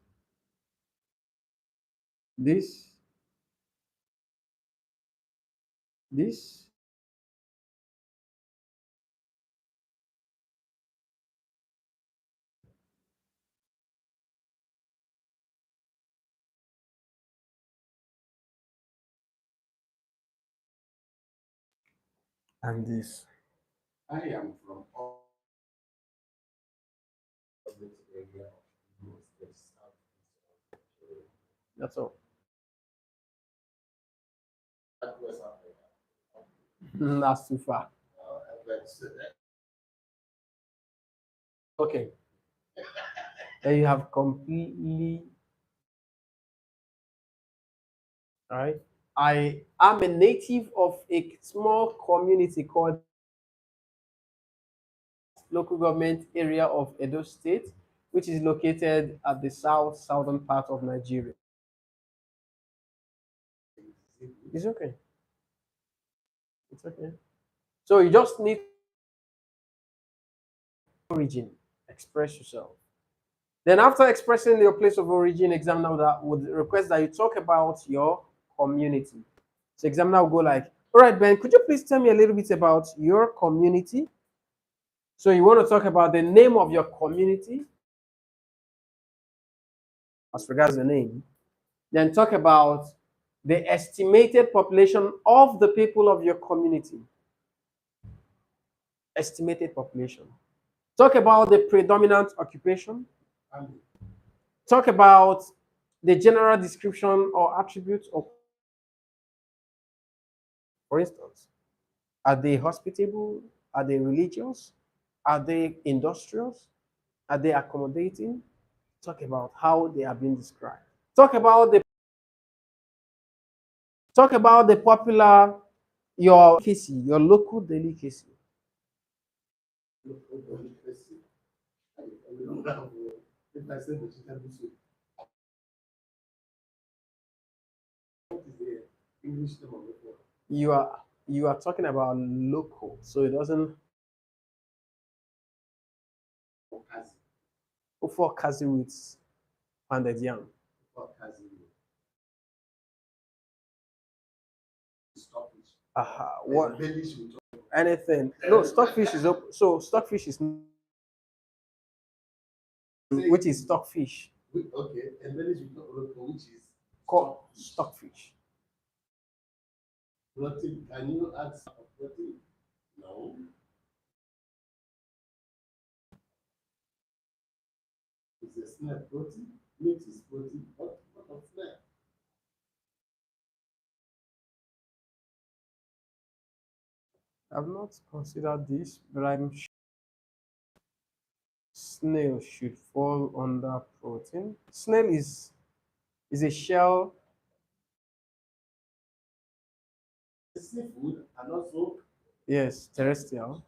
this, this, and this. I am from all this area of Imo State, Southeast Nigeria. That's all. West Africa. That's too far. But Okay. Then you have completely, all right. I am a native of a small community called local government area of Edo State, which is located at the southern part of Nigeria. It's okay. It's okay. So you just need origin, express yourself. Then after expressing your place of origin, examiner would request that you talk about your community. So examiner will go like, all right, Ben, could you please tell me a little bit about your community? So you want to talk about the name of your community as regards the name. Then talk about the estimated population of the people of your community. Estimated population. Talk about the predominant occupation. Talk about the general description or attributes of, for instance, are they hospitable? Are they religious? Are they industrious? Are they accommodating? Talk about how they are being described. Talk about the Talk about the popular, your delicacy, your local delicacy. Look, let's see. We don't have, if I say vegetable soup, what is the English name of it? You are talking about local, so it doesn't Okazi. for kazi with pounded yam. Okazi. Stockfish. What Belly should anything? No, stockfish is so stockfish is which is stockfish. Okay, and belly should which is Called stockfish. protein. Can you add some protein? No. It's a snail protein. Meat is protein. What of snail? I've not considered this, but I'm sure snail should fall under protein. Snail is a shell. Seafood and also Yes, terrestrial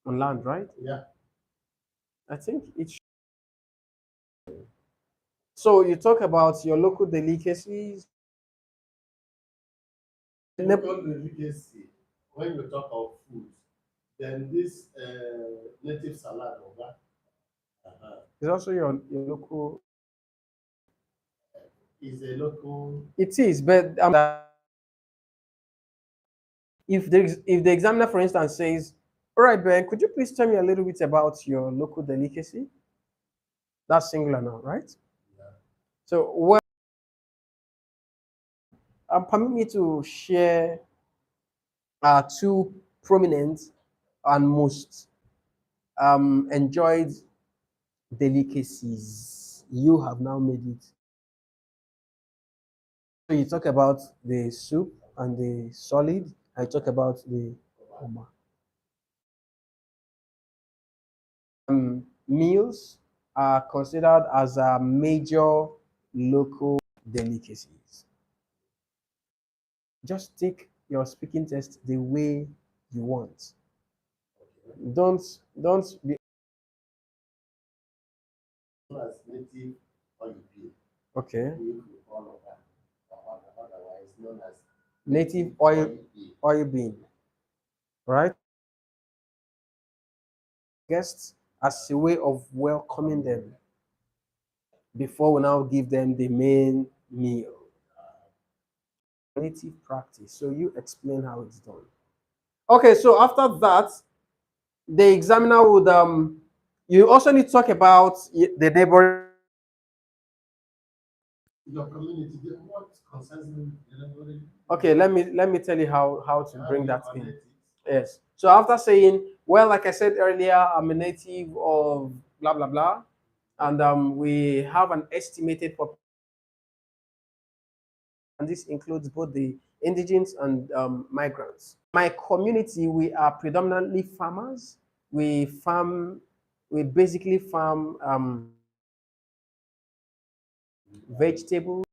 on land, right? yeah. I think it. So you talk about your local delicacies. Local delicacy. When you talk of food, then this native salad or that It's also your local. is a local. It is, but if the examiner, for instance, says, "All right, Ben, could you please tell me a little bit about your local delicacy?" That's singular now, right? Yeah. So, well, permit me to share two prominent and most enjoyed delicacies. You have now made it. So you talk about the soup and the solid. I talk about the oma. Meals are considered as a major local delicacies. Just take your speaking test the way you want. Don't don't be As native or you pay. okay. You all of that. Otherwise known as Native oil bean, right? Guests as a way of welcoming them before we now give them the main meal. Native practice. So you explain how it's done. Okay, so after that, the examiner would you also need to talk about the neighboring. your community. What concerns you? Okay, let me tell you how to bring that in. Yes. So after saying, well, like I said earlier, I'm a native of blah blah blah, and we have an estimated population, and this includes both the indigenous and migrants. My community, we are predominantly farmers. We farm, we basically farm vegetables,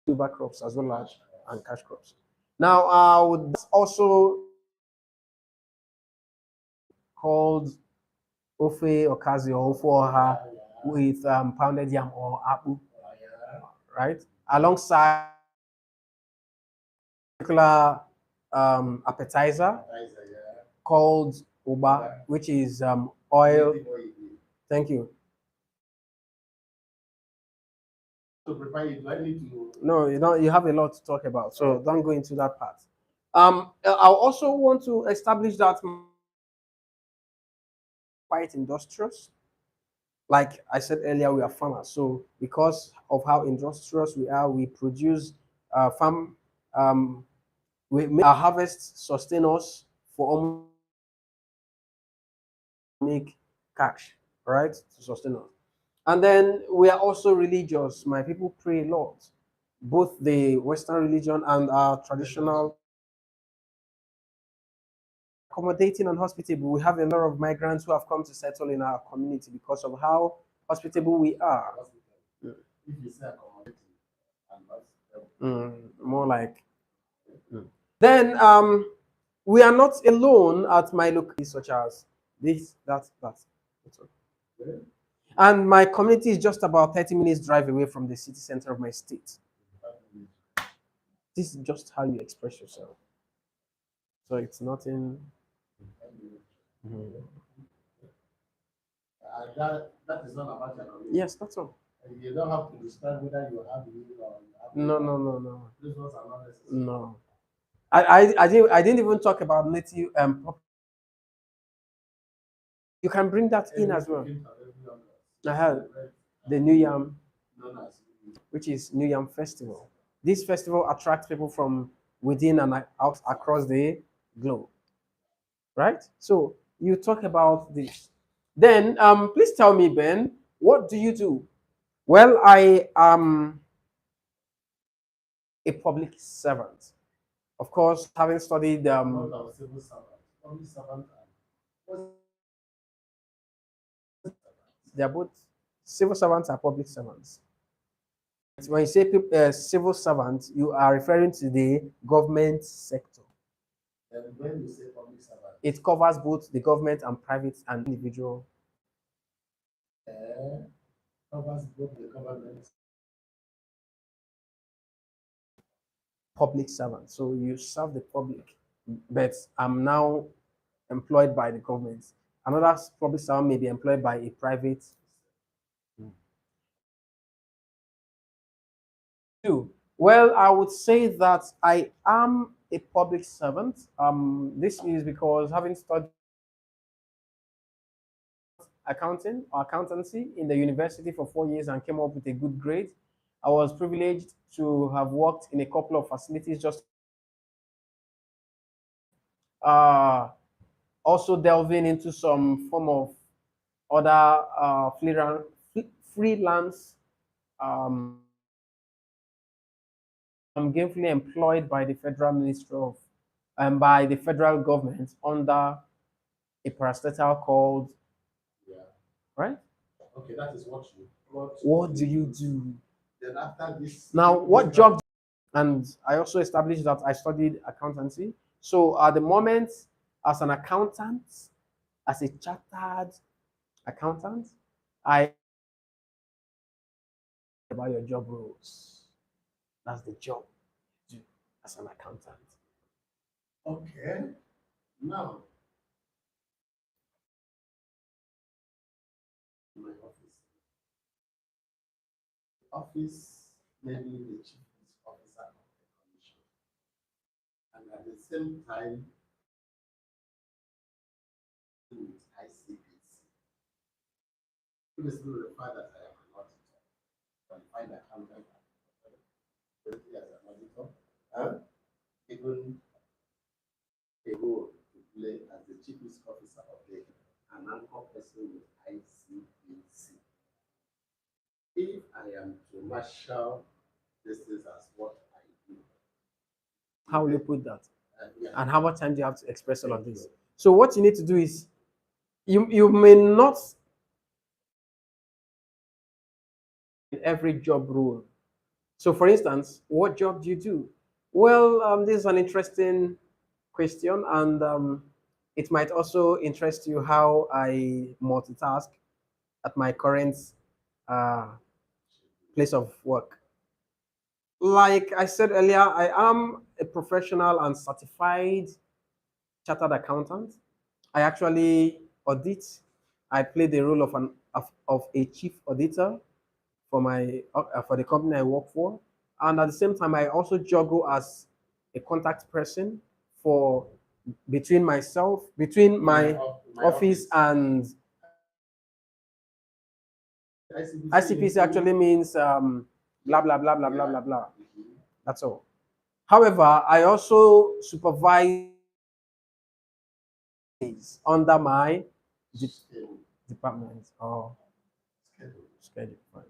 tuber crops as well as and cash crops. Now, would also called ofe okazi or ofe oha with pounded yam or apu, right? Alongside particular appetizer called uba, which is oil. Thank you. To prepare it, do I need to? No, you don't. You have a lot to talk about, so don't go into that part. I also want to establish that quite industrious. Like I said earlier, we are farmers, so because of how industrious we are, we produce farm. We make our harvest sustain us for almost make cash, right, to sustain us. And then we are also religious. My people pray a lot, both the Western religion and our traditional. Accommodating and hospitable. We have a lot of migrants who have come to settle in our community because of how hospitable we are. If you say accommodating and More like. Then we are not alone at my locality, such as this, that, that. That's all. And my community is just about 30 minutes drive away from the city center of my state. This is just how you express yourself. So it's nothing. Mhm. That is not about your knowledge. Yes, that's all. And you don't have to describe whether you have it or you have No, it. no, no, no, Those ones are not necessary. no. I didn't even talk about native you can bring that in as well. I had the New Yam, Known as which is New Yam Festival. This festival attracts people from within and out across the globe, right? So you talk about this. Then please tell me, Ben, what do you do? Well, I am a public servant. Of course, having studied not of civil servant. Only servant and they're both civil servants are public servants. When you say civil servant, you are referring to the government sector. then when you say public servant, It covers both the government and private and individual uh, covers both the government. public servants. So you serve the public, but I'm now employed by the government. Another public servant may be employed by a private. Too. Well, I would say that I am a public servant. This is because having studied accounting or accountancy in the university for 4 years and came up with a good grade, I was privileged to have worked in a couple of facilities just uh, also delving into some form of other freelance. Um, I'm gainfully employed by the Federal Ministry of and by the federal government under a parastatal called Yeah. right. Okay, that is What do you do Then after this, now? What job? And I also established that I studied accountancy. So at the moment, as an accountant, as a chartered accountant, I about your job roles. That's the job you do as an accountant. Okay. Now, my office, maybe the chief officer of the commission, and at the same time with ICPC. Previously, the fact that I am an auditor, qualified accountant, currently as an auditor, and even a role to play as the chief risk officer of the an anchor person with ICPC. If I am to marshal this is as what I do. How will you put that? Yeah. And how much time do you have to express all of this? So what you need to do is you may not in every job role. So for instance, what job do you do? Well, this is an interesting question, and it might also interest you how I multitask at my current uh, place of work. Like I said earlier, I am a professional and certified chartered accountant. I actually audit. I play the role of a chief auditor for my for the company I work for, and at the same time, I also juggle as a contact person for between my office and ICPC actually means blah blah blah blah blah blah blah. That's all. However, I also supervise under my department or schedule. Fine.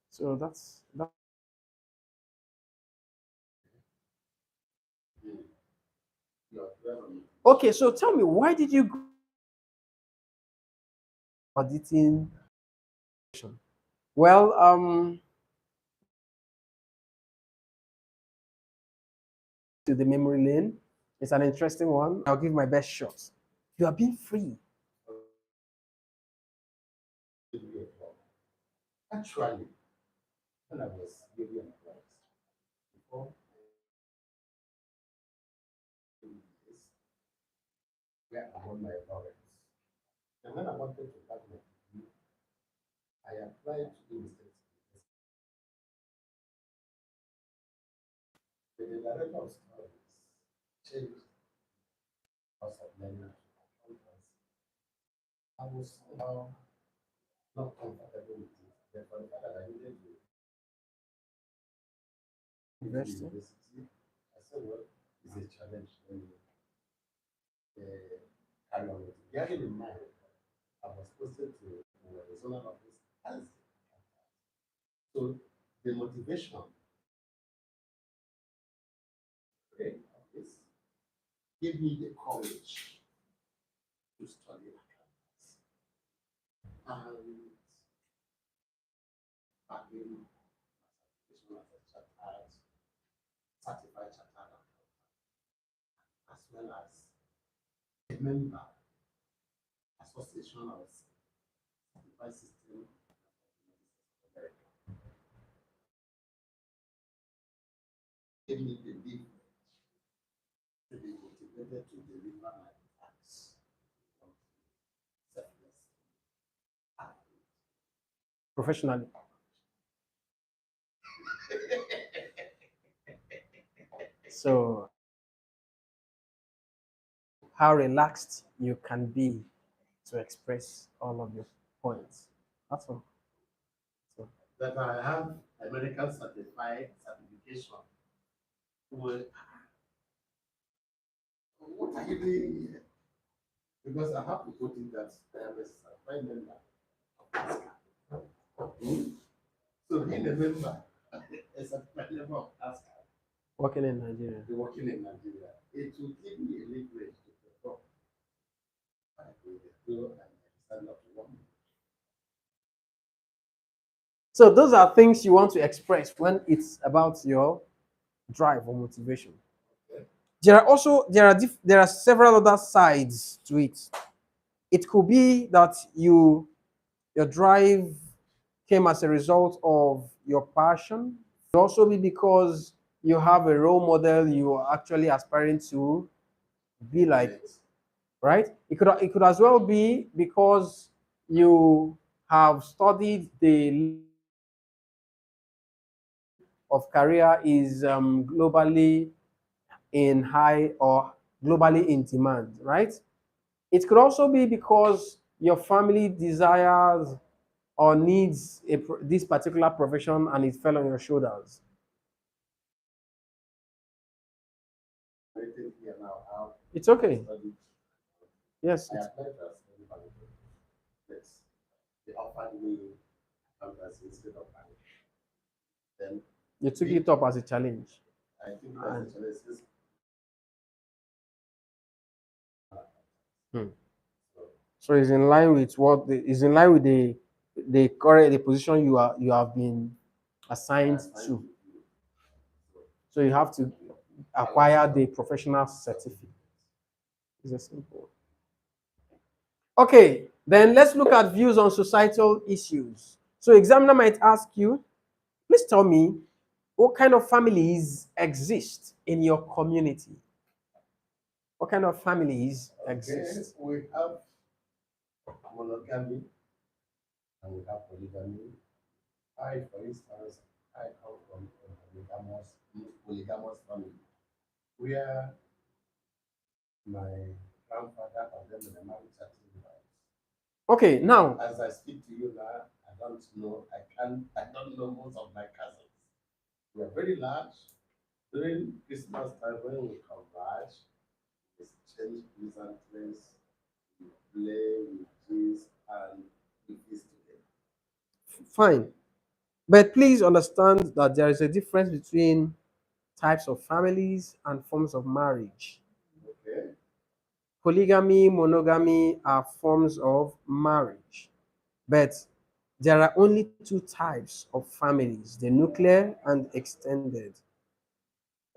So that's that. Okay. So tell me, why did you go auditing? Well, to the memory lane. It's an interesting one. I'll give my best shot. You are being free. Actually, when I was really employed, before this, where I won my parents. And when I wanted to start my degree, I applied to the State. But the director of studies changed because of many accountants. I was somehow not comfortable with it. Therefore, the fact that I needed to University. university, I said, well, it's a challenge. Let me carry on with it. Bearing in mind, I was posted to the zonal office as so the motivation right, of this gave me the courage to study accounts and having my certification as a certified chartered accountant, as well as a member association of certified system gave me the leverage to be motivated to deliver my tax selfless. Professionally. So, how relaxed you can be to express all of your points. That's all. So, That I have American certified certification. Well, what are you doing here? Because I have to put in that I am a certified member of ASCA. So being a member, a certified member of ASCA, working in Nigeria. working in Nigeria, it will give me a leverage to perform. I go there, and I stand up to one. So those are things you want to express when it's about your drive or motivation. There are several other sides to it. It could be that your drive came as a result of your passion. It could also be because you have a role model you are actually aspiring to be like, right? It could as well be because you have studied the of career is globally in high or globally in demand, right? It could also be because your family desires or needs this particular profession and it fell on your shoulders. Written here now, how It's okay. studied. Yes. I applied for a study manager. Yes. They offered me accountancy instead of bank. Then You took it up as a challenge. I think it as a challenge. Hmm. So it's in line with is in line with the position you have been assigned to. So you have to acquire the professional certificate. It's a simple. Okay, then let's look at views on societal issues. So examiner might ask you, please tell me what kind of families exist in your community? What kind of families exist? We have monogamy and we have polygamy. I, for instance, I come from a polygamous family where my grandfather and them were married 13 wives. Okay, now As I speak to you now, I don't know most of my cousins. We are very large. During Christmas time when we converge, we exchange pleasantries, we play, we gist, and we feast together. fine. But please understand that there is a difference between types of families and forms of marriage. Okay? Polygamy, monogamy are forms of marriage. But there are only two types of families, the nuclear and extended.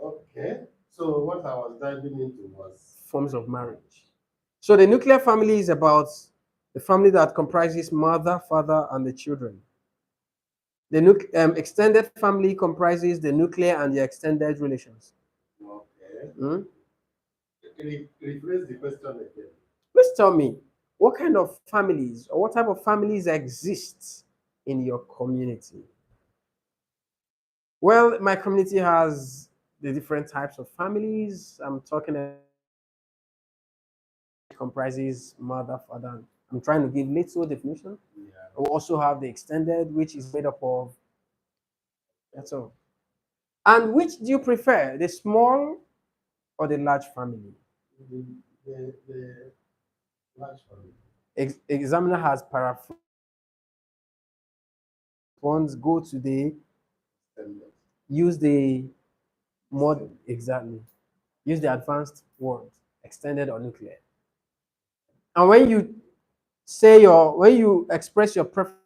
Okay. So what I was diving into was Forms of marriage. So the nuclear family is about the family that comprises mother, father, and the children. The extended family comprises the nuclear and the extended relations. okay. Hmm? Rephrase the question again. Please tell me, what kind of families or what type of families exist in your community? Well, my community has the different types of families. I'm talking about comprises mother, father. I'm trying to give little definition. Yeah. We also have the extended, which is made up of that's all. And which do you prefer, the small or the large family? The, the large family. Examiner has paraphrased. Ones go to the Extended. use the mod exactly. Use the advanced word, extended or nuclear. And when you say your when you express your preference,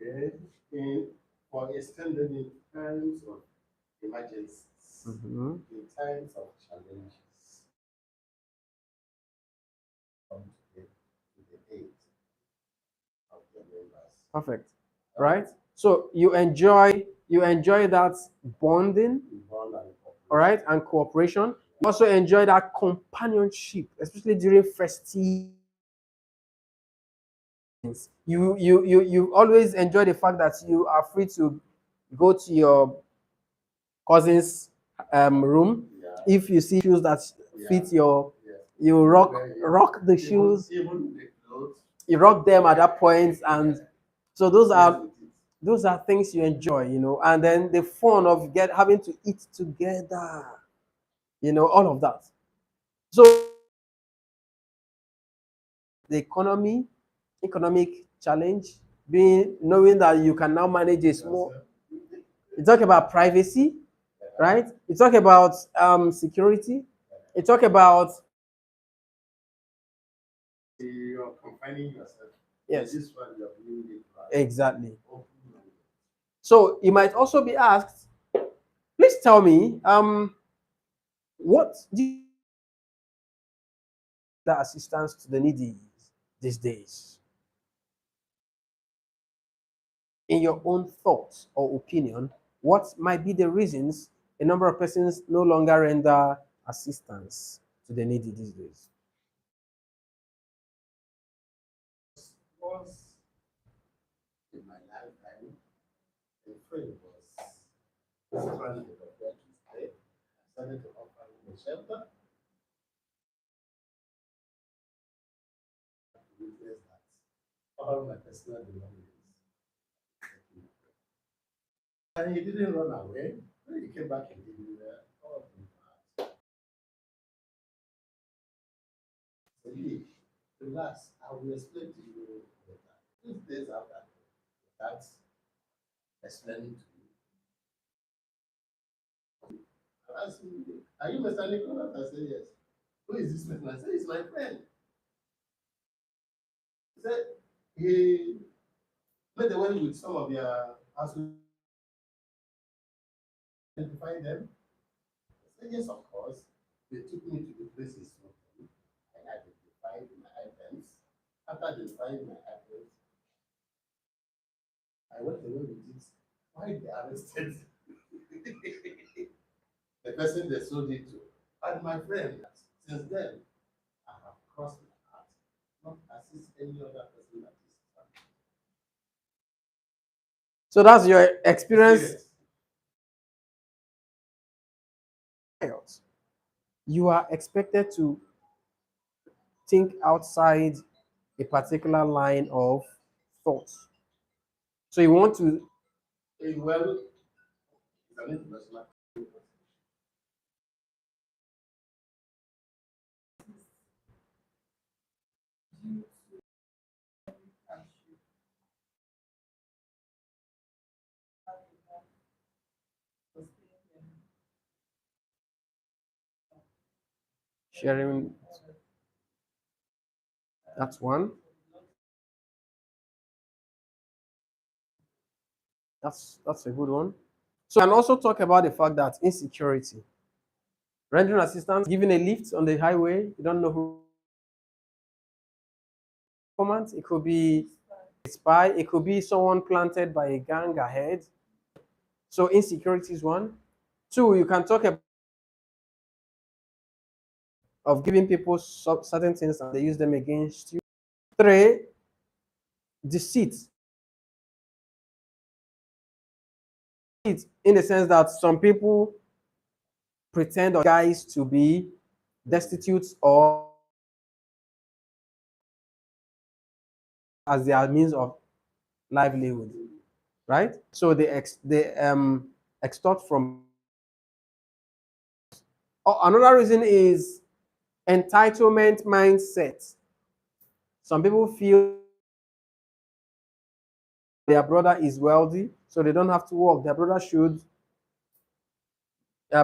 Okay. In, for extended in times of emergencies, Mhm. in times of challenges, come to the aid of the members. Perfect. Right? So you enjoy that bonding, Bond and all right, and cooperation. You also enjoy that companionship, especially during festive. You always enjoy the fact that you are free to go to your cousin's room. yeah. If you see shoes that fit Yeah. your, Yeah. you rock Yeah. rock the Even, shoes, even the clothes. you rock them at that point, and so those Yes, are with it. those are things you enjoy. And then the fun of having to eat together, all of that. So the economic challenge, being knowing that you can now manage a small. You talk about privacy, right? You talk about security. You talk about You're confining yourself. yes, This one you're doing it right. exactly. Open minded. So you might also be asked, please tell me, what do you the assistance to the needy these days? In your own thoughts or opinion, what might be the reasons a number of persons no longer render assistance to the needy these days? Once in my lifetime, a friend was stranded or there to stay. I started to offer him a shelter. To witness that all my personal belongings. And he didn't run away. When he came back again, we were all in so he, relax, I will explain to you later. 2 days after that, explaining to you. I asked him, are you Mr. Nicholas? I said, yes. Who is this person? I said, he's my friend. He said, he made the wedding with some of their household. Identify them? I said, yes, of course. They took me to the places. I identified my items. After identifying my items, I went away with it. Why they arrested the person they sold it to? And my friend, since then, I have crossed my heart, not assist any other person that is So that's your experience. serious. You are expected to think outside a particular line of thought. So you want to Well, it's an international. Due to hardship, having one sustaining sharing. That's one. That's a good one. So, and also talk about the fact that insecurity, rendering assistance, giving a lift on the highway, you don't know who. Informant, it could be a spy, it could be someone planted by a gang ahead. So insecurity is one. Two, you can talk about of giving people certain things and they use them against you. Three, deceit. In the sense that some people pretend or guys to be destitute or as their means of livelihood, right? So they extort from. Oh, another reason is entitlement mindset. Some people feel their brother is wealthy, so they don't have to work. Their brother should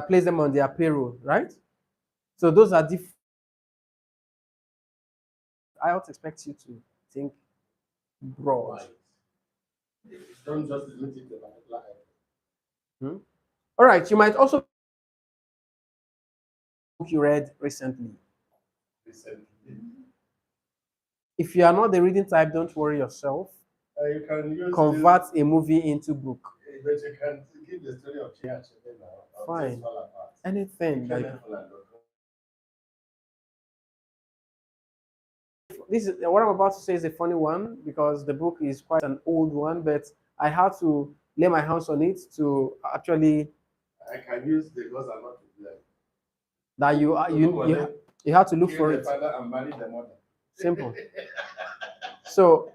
place them on their payroll, right? So those are different. I also expect you to think broad. Right. Don't just limit it to a particular item. All right, you might also book you read recently. Recently. If you are not the reading type, don't worry yourself. You can use Convert a movie into book. but you can give the story of Chia now. Fine. Anything. This is what I'm about to say is a funny one because the book is quite an old one, but I had to lay my hands on it to actually. I can use the girls are not to blame. That you have to look for the it. father and marry the mother. Simple. So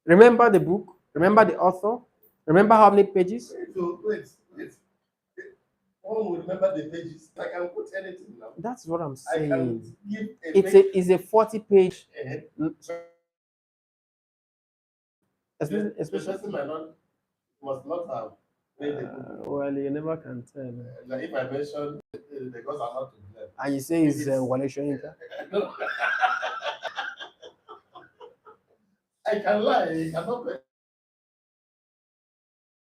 remember the book, remember the author, remember how many pages. Wait. One will remember the pages. I can put anything now. That's what I'm I saying. can give It's a 40-page. The person must not have made the book. Well, you never can tell. Like if I mention the girls are not to blame. And you say it's Wale Soyinka. No. I can lie. You cannot.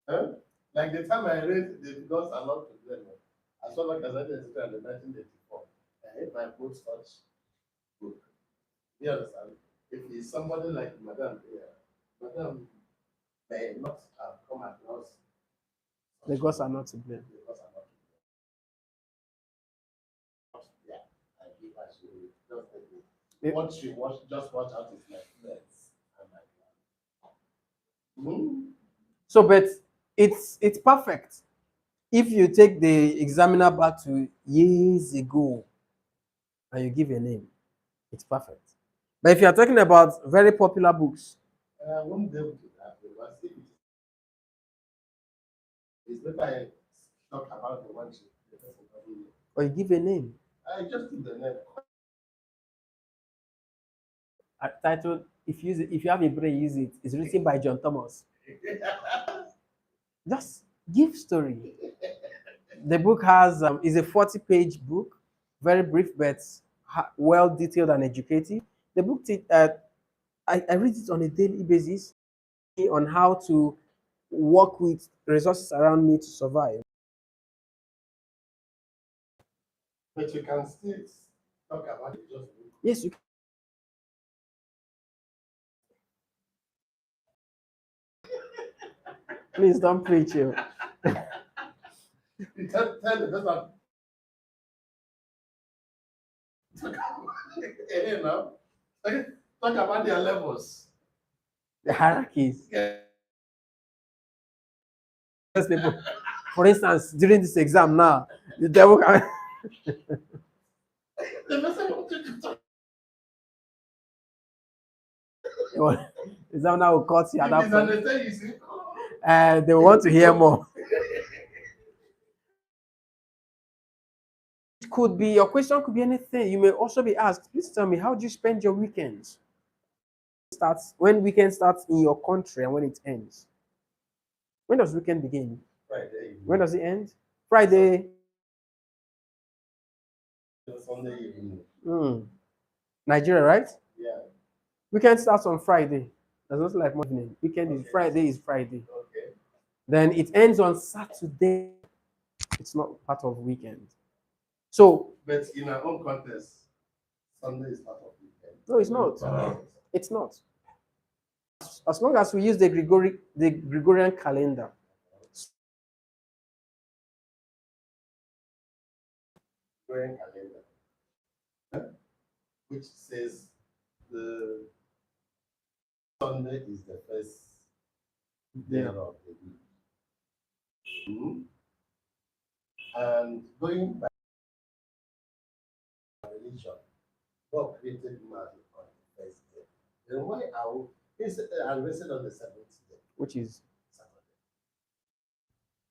Huh? Like the time I read the girls are not to blame. As long as I did it in 1984. If I put such book, you understand? If it's somebody like Madame, Madame may not have come across. The girls are not to blame. The girls are not to blame. Yeah, I give her she just take it. What she just watch out is like friends and like that. So, but it's perfect if you take the examiner back to years ago and you give a name. It's perfect. But if you are talking about very popular books, I won't be able to that because if it's better I talk about the one the person doesn't know. or you give a name. I just give the name. Titled, if you have a brain, use it. It's written by John Thomas. Just give story. The book has is a 40-page book, very brief but well detailed and educative. The book I read it on a daily basis on how to work with resources around me to survive. But you can still talk about it just Yes, you can. Please don't preach you. You tell the person talk about their levels. The hierarchies. Yeah. People, for instance, during this exam now, the devil can. The person wanted to talk. Examiner will cut you at that point. Understand, you see? They want to hear more. It could be your question could be anything. You may also be asked, please tell me, how do you spend your weekends? When weekend starts in your country and when it ends. When does weekend begin? Friday. When does it end? Friday. Sunday evening. Nigeria, right? Yeah. Weekend starts on Friday. There's nothing like morning. Weekend is Okay. Friday is Friday. Okay. Then it ends on Saturday. It's not part of weekend. So But in our own context, Sunday is part of weekend. no, it's not. It's not. As long as we use the Gregorian calendar. Gregorian calendar, which says the Sunday is the first day Yeah. of the week. Mhm. And going by religion, God created man on the first day. Then why are we, he said, and rested on the seventh day, Which is Saturday.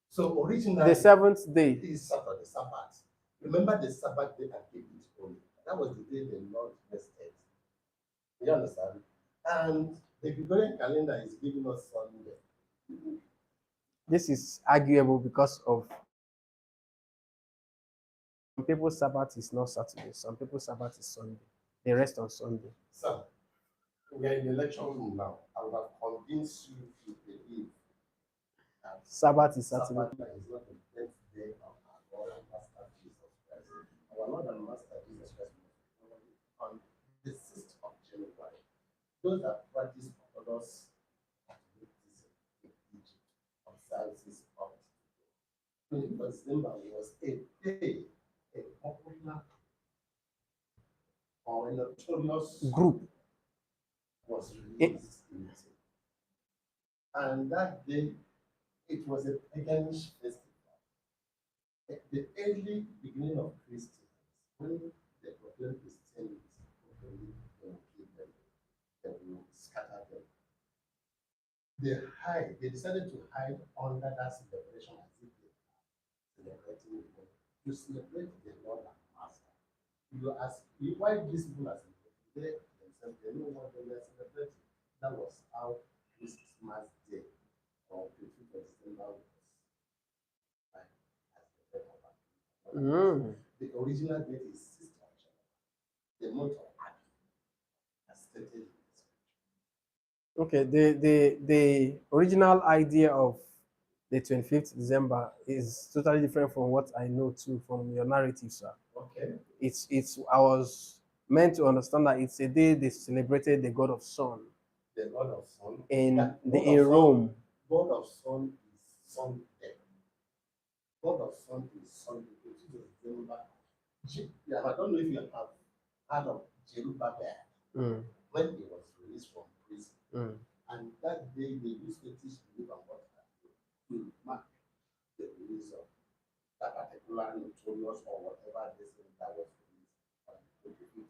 So the originally, seventh day. is Saturday, Sabbath. Remember the Sabbath day and keep it holy. That was the day the Lord rested. You understand? And the Gregorian calendar is giving us Sunday. This is arguable because of some people's Sabbath is not Saturday. Some people's Sabbath is Sunday. They rest on Sunday. So we are in the lecture room now. I would have convinced you to believe that Sabbath is Saturday. Sabbath is not the birthday of our Lord and Master Jesus Christ. Our Lord and Master Jesus Christ was born on the 6th of January. Those that practice Orthodox Catholicism in Egypt observe this of 25th of December was a day, a popular or a notorious Group. was released in it. And that day, it was a paganish festival. At the early beginning of Christians, when they proclaimed Christianity, they will kill them, they will scatter them. They decided to hide under that celebration as if they are celebrating the Lord. To celebrate the Lord and Master. You ask why these people are celebrating? They themselves, they know what they were celebrating. That was how Christmas Day or 25th of December was like as the birth of our Lord. Mm. The original date is 6th of January, the month of Abi, as stated in the scripture. Okay. The original idea of the 25th December is totally different from what I know too from your narrative, sir. Okay. It's I was meant to understand that it's a day they celebrated the god of sun The God of Sun. in God in of Sun- Rome. God of Sun is Sunday. God of Sun is Sunday. 25th of December. Yeah, I don't know if you have heard of Jerubbaal Mm, when he was released from prison. mm. And that day they used to teach believe and what to mark the release of that particular notorious or whatever this thing that was released on the 25th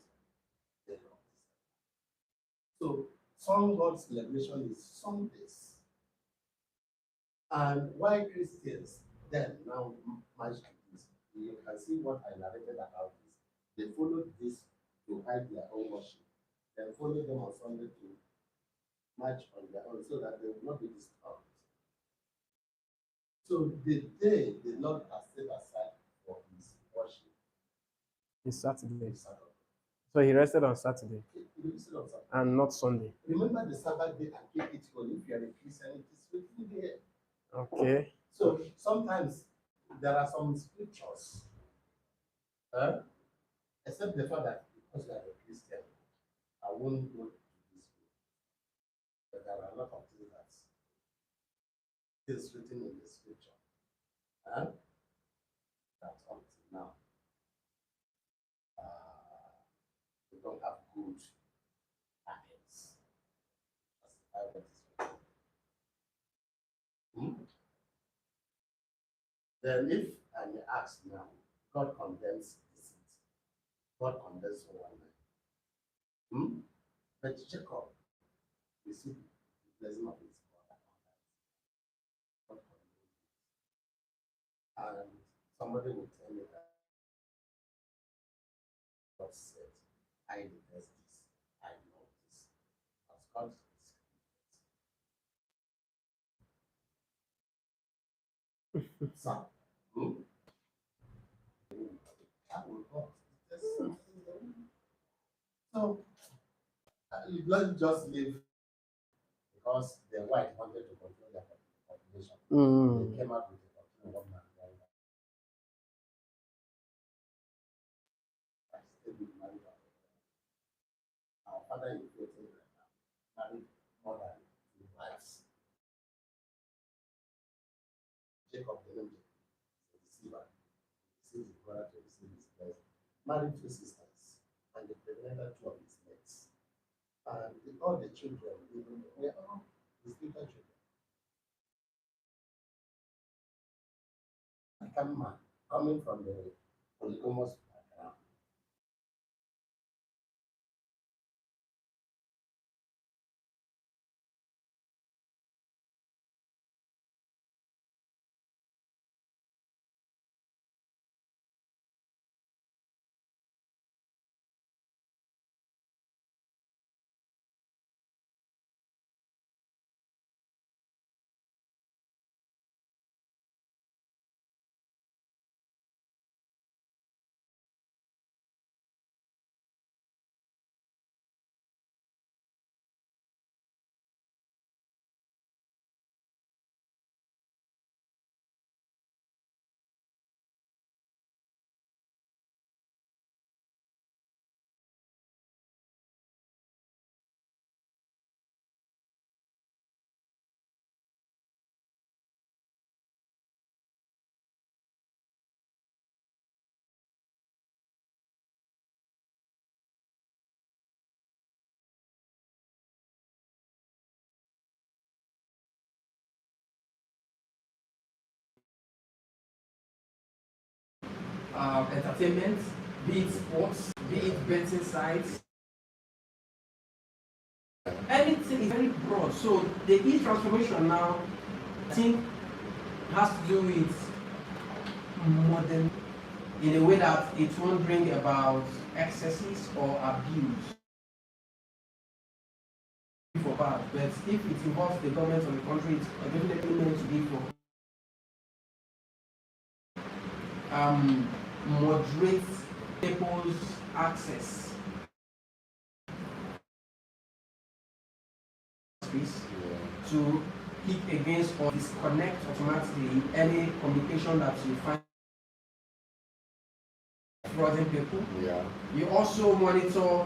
day of December. So sun god celebration is Sundays. And why Christians then now match to this? You can see what I narrated about this. They followed this to hide their own worship. Then follow them on Sunday to march on their own so that they will not be disturbed. So the day the Lord has set aside for his worship It's Saturday. is Saturday. So he rested on Saturday He rested on Saturday. and not Sunday. Remember the Sabbath day and keep it holy. If you are a Christian, it is written there. Okay. So sometimes there are some scriptures, except the fact that because you are a Christian, I won't go to this book. But there are a lot of things that is written in the scripture that until now we don't have good habits. As the Bible is written. Hmm? Then if I may ask now, God condemns deceit. God condemns one man. Hmm? But Jacob received the blessing of his father. God condemns it. And somebody will tell me that God said, I detest this, I know this. As God is so, I will not detest something. So let's just leave because the white wanted to control their population. Mm. They came out with a control of man. Our father in Britain married more than 2 wives. Jacob, the name Jacob, the deceiver, deceived his brother to receive his blessing. Married 2 sisters, and they pregnanted 2 of his mates. And all the children, were all his little children. Become man, coming from the polygamous background. Entertainment, be it sports, be it betting sites, anything is very broad. So the e-transformation now, I think, has to do with modern, in a way that it won't bring about excesses or abuse for bad. But if it involves the government of the country, it's definitely meant to be for moderate people's access space to kick against or disconnect automatically any communication that you find frauding people. Yeah. You also monitor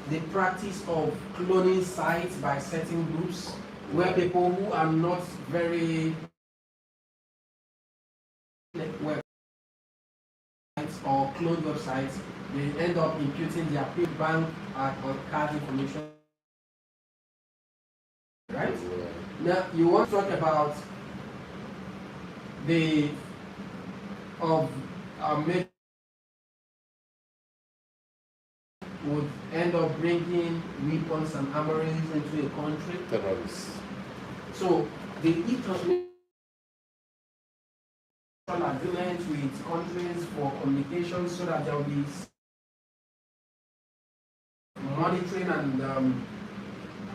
the practice of cloning sites by certain groups where people who are not very websites or cloned websites, they end up imputing their bank or card information. Right? Now you want to talk about the of maybe would end up bringing weapons and armories into a country. Terrorists. So the e-transmission agreement with countries for communication so that there will be monitoring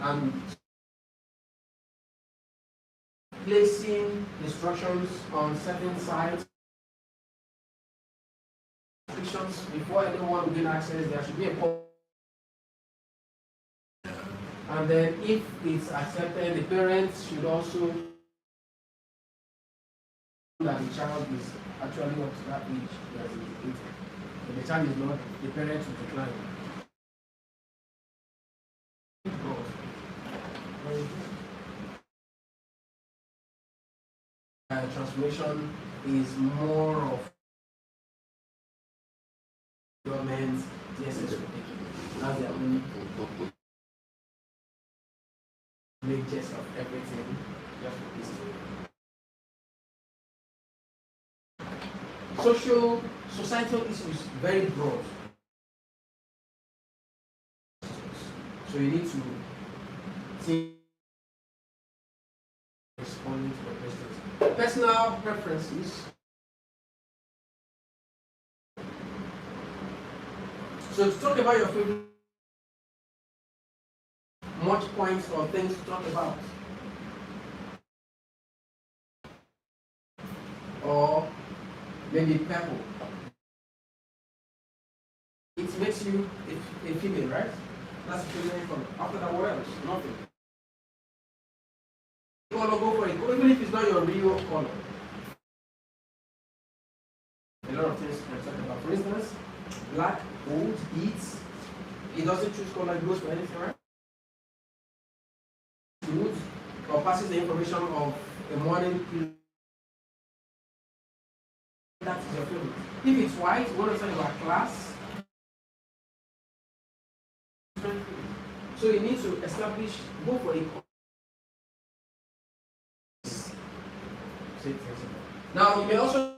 and placing instructions on certain sites. Before anyone will gain access, there should be a call. And then if it's accepted, the parents should also that the child is actually up to that age that is indicated. If the child is not, the parents will decline. Transformation is more of government DSS that's their own make jest of everything just for this thing. Societal issues very broad. So you need to think responding to the questions. Personal preferences. So to talk about your favorite much points or things to talk about. Or maybe purple. It makes you a female, right? That's a female color. After that, what else? Nothing. A lot of things you can talk about. For instance, black, old, eats. It doesn't choose color, it goes for anything, right? Mood or passes the information of a morning period. That is your favorite. If it's white, you want to talk about class. So you need to establish, go for a. Now you may also.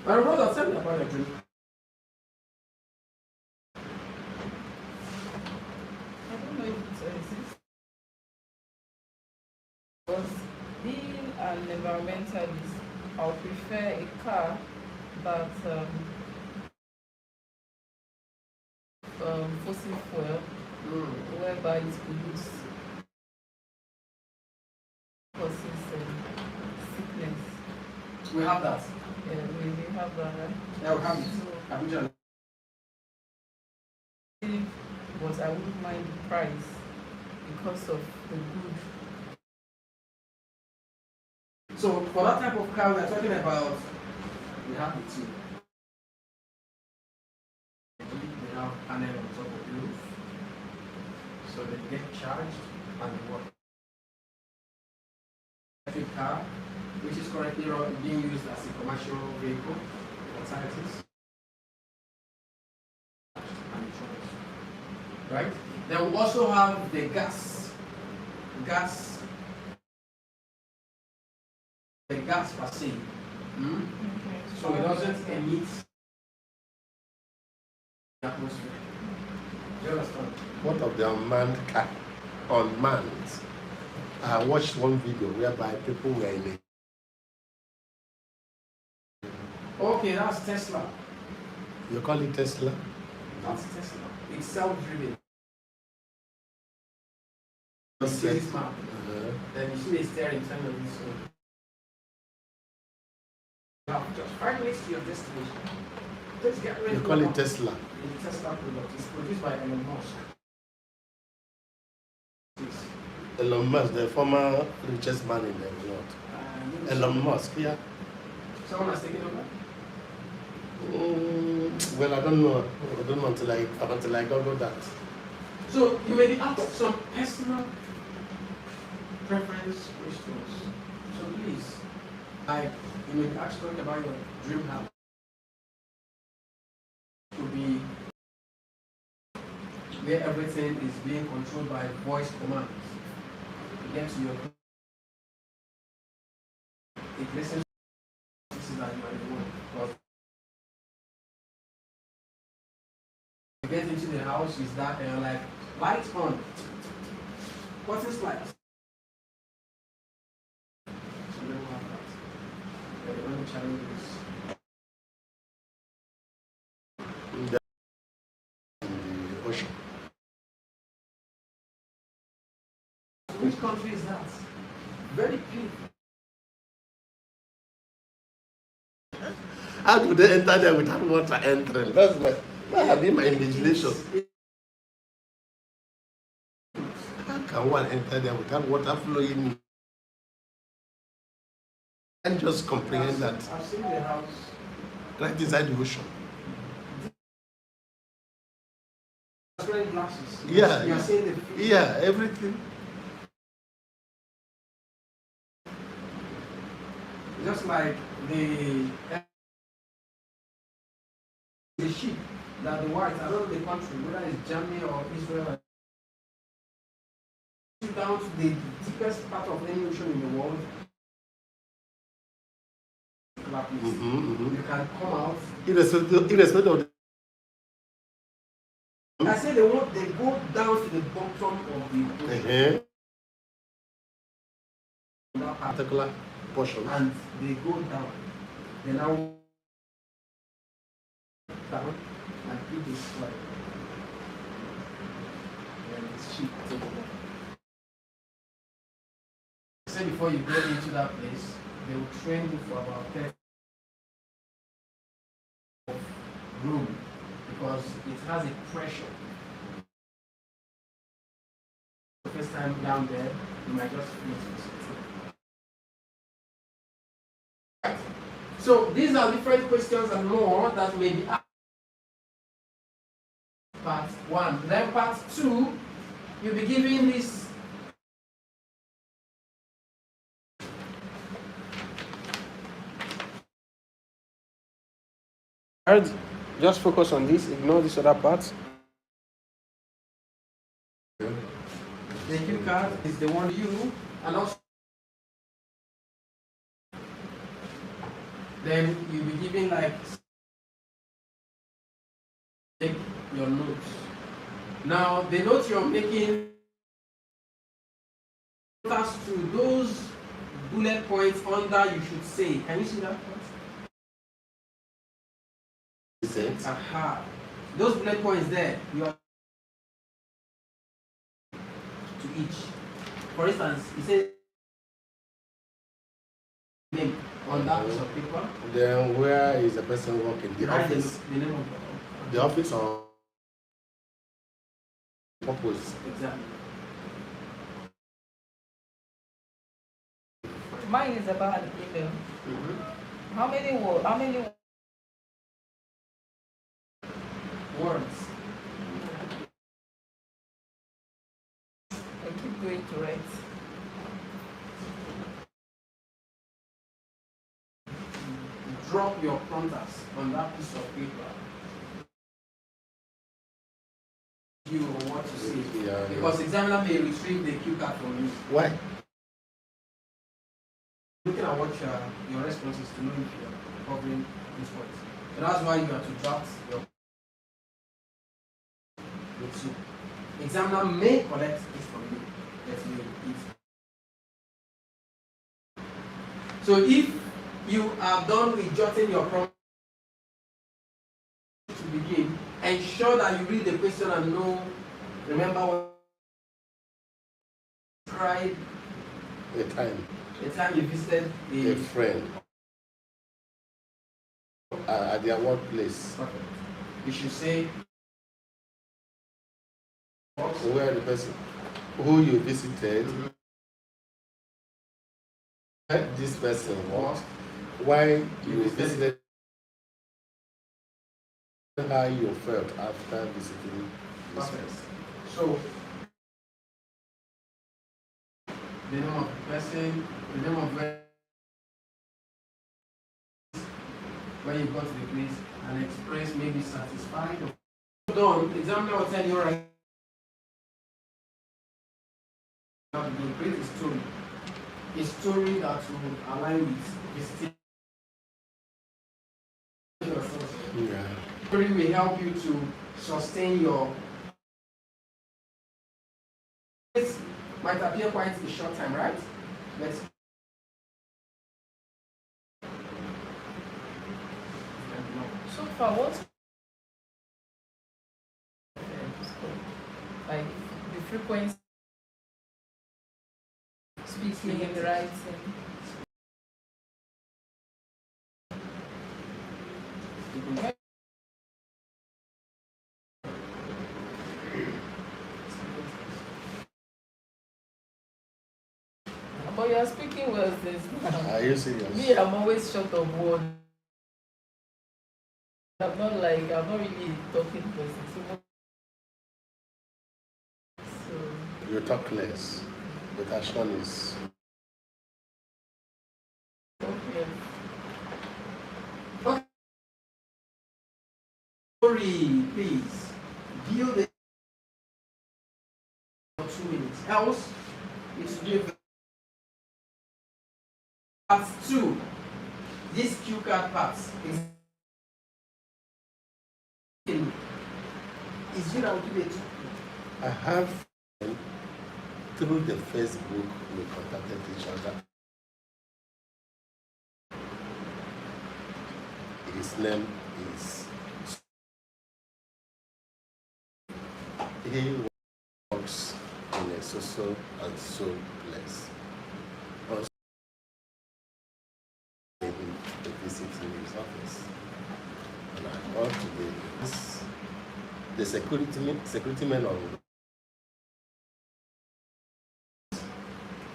My brother, tell me about your dream. I don't know if it exists. Because being an environmentalist, I would prefer a car that fossil fuel, whereby it pollutes, causes sickness. We have that. Yeah, we have that, right? Yeah, we have it. So, Abuja. but I wouldn't mind the price because of the good. So for that type of car we're talking about, we have the two. We have panel on top of the roof, so they get charged and they work. Electric car, which is currently being used as a commercial vehicle for taxis and insurance. Right? Then we also have the the gas per se. So it doesn't emit the atmosphere. Do you understand? What of the unmanned car? Unmanned. I watched one video whereby people were in Okay, that's Tesla. a. You call it Tesla? That's Tesla. It's self-driven. You Just see said- this map, then you see the steering turn on this one. Now, just 5 minutes to your destination. Just get ready. You call it Tesla? It's a Tesla product. It's produced by Elon Musk. Yes. Elon Musk, the former richest man in the world. Elon Musk, yeah. Someone has taken over? Well, I don't know. I don't know until I Google that. So you may be asked some personal preference questions. So please, you may be asked to talk about your dream house. To be where everything is being controlled by voice commands. You get to your it listens to that you are the one. But you get into the house, is that and you're like, lights on. What is lights? So they don't have that. Yeah, the only challenge is In the ocean. which country is that? Very clean. How do they enter there without water entering? That's have been my imagination. How can one enter there without water flowing? And just comprehend that I've seen the house. right inside the ocean. Wearing glasses. Yeah, You're yeah. seeing the fish. Yeah, everything. Just like the sheep that the whites, I don't know the country, whether it's Germany or Israel, down to the deepest part of any ocean in the world. You can come out. Irrespective of the I say they go down to the bottom of the ocean. That part, particular portion. and they go down. They now down and eat the soil. And the sheep take over. I said before you go into that place, they will train you for about 30 of room because it has a pressure. The first time down there, you might just feel it. So these are different questions and more that may be asked. Part 1. Then part 2, you'll be given this. Just focus on this, ignore this other part. The cue card is the one you, and also then you'll be given like take your notes. Now the notes you're making refers to those bullet points under you should say. Can you see that point? Aha. Those bullet points there, you are to each. For instance, it says name on that piece of paper. Then where is the person working? The Write office? the name of The office or purpose? exactly. Mine is about an email. How many words? Words. I keep going to write. Drop your prompters on that piece of paper. You or what to say. Yeah, Because examiner may retrieve the cue card from you. Why? Looking at what your response is to know if you're covering this point. So that's why you have to draft your so examiner may collect this from you. Let me repeat. So if you are done with jotting your prompt to begin, ensure that you read the question and know, remember what cried The time. the time you visited A friend at their workplace. Perfect. You should say Where the person who you visited, where this person was, why you visited, how you felt after visiting this perfect. person. So the name of the person, the name of where you got to the place, and express maybe satisfied or done. Examiner will tell you, all right. Now to create a story that will align with visiting yourself. Yeah. Story will help you to sustain your. This might appear quite a short time, right? Let's. So far, what? Like the frequency, speaking, writing. But you are speaking well this now. Are you serious? Me, I'm always short of words. I'm not really talking person. So You talk less, but action is. okay. Story, please. Build it for 2 minutes. Else, it's give. Part 2. This cue card part is you now do it. I have through the Facebook we contacted each other. His name is. He works in a so and so place. Also, maybe a visit to his office. And I got to the security men on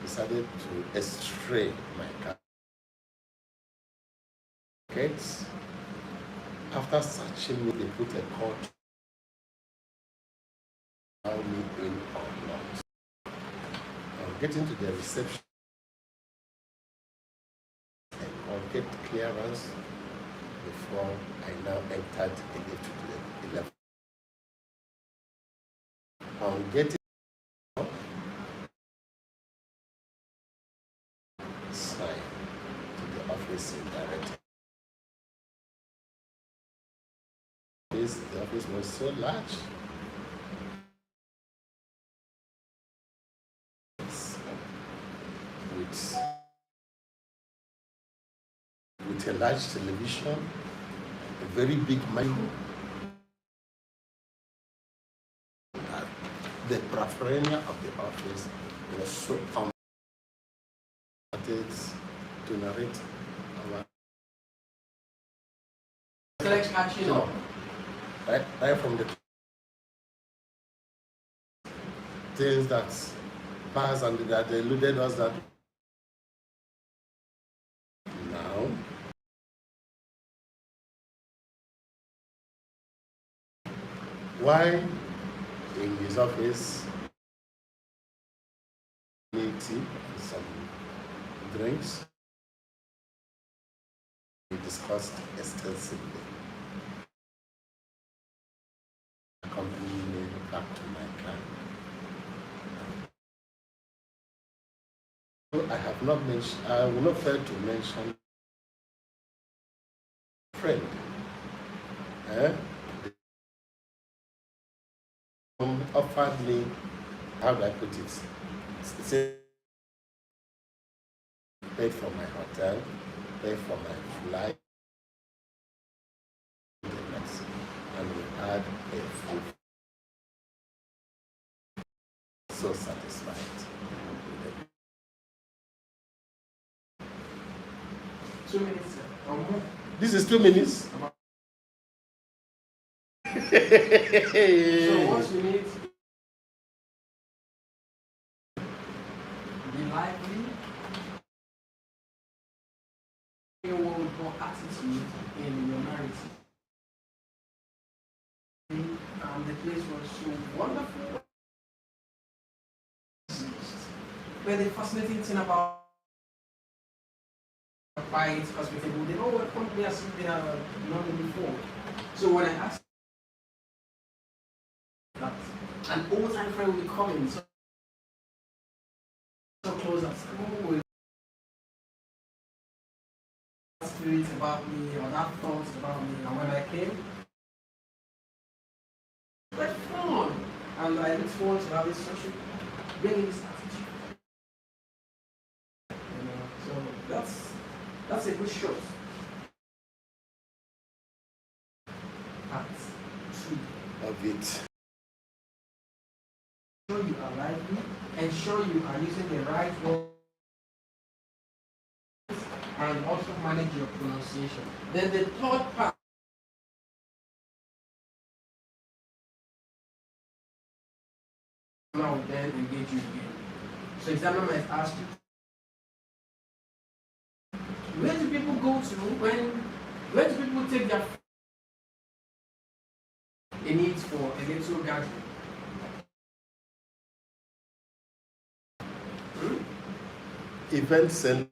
decided to estray my car. Kids, after searching me, they put a code to allow me in or not. I'll get into the reception. I'll get clearance before I now entered the lift to the 11th. I'll get it up, sign to the office in direct. The office was so large. With a large television, a very big menu. The paraphernalia of the office was so to narrate our right from the things that passed and that eluded us that now why in his office tea and some drinks we discussed extensively. Accompanying me back to my car. I have not mentioned, I will not fail to mention friend. Offered me, how do I put it? Paid for my hotel, paid for my flight, and we had a full. So satisfied. Two minutes. This is 2 minutes. So once you need be lively, what we call attitude in your narrative. The place was so wonderful. But the fascinating thing about bites hospitable, they know what company has been known before. So when I asked that, an old time friend will be coming so close as with spirits about me or that thoughts about me, and when I came, but fun, and I look forward to having social bringing this attitude. So that's a good shot. Part 2 of it. Ensure you are lively, ensure you are using the right words, and also manage your pronunciation. Then the third part, now then engage you again. So examiner might ask you, where do people go to where do people take their needs for a little gathering? Event center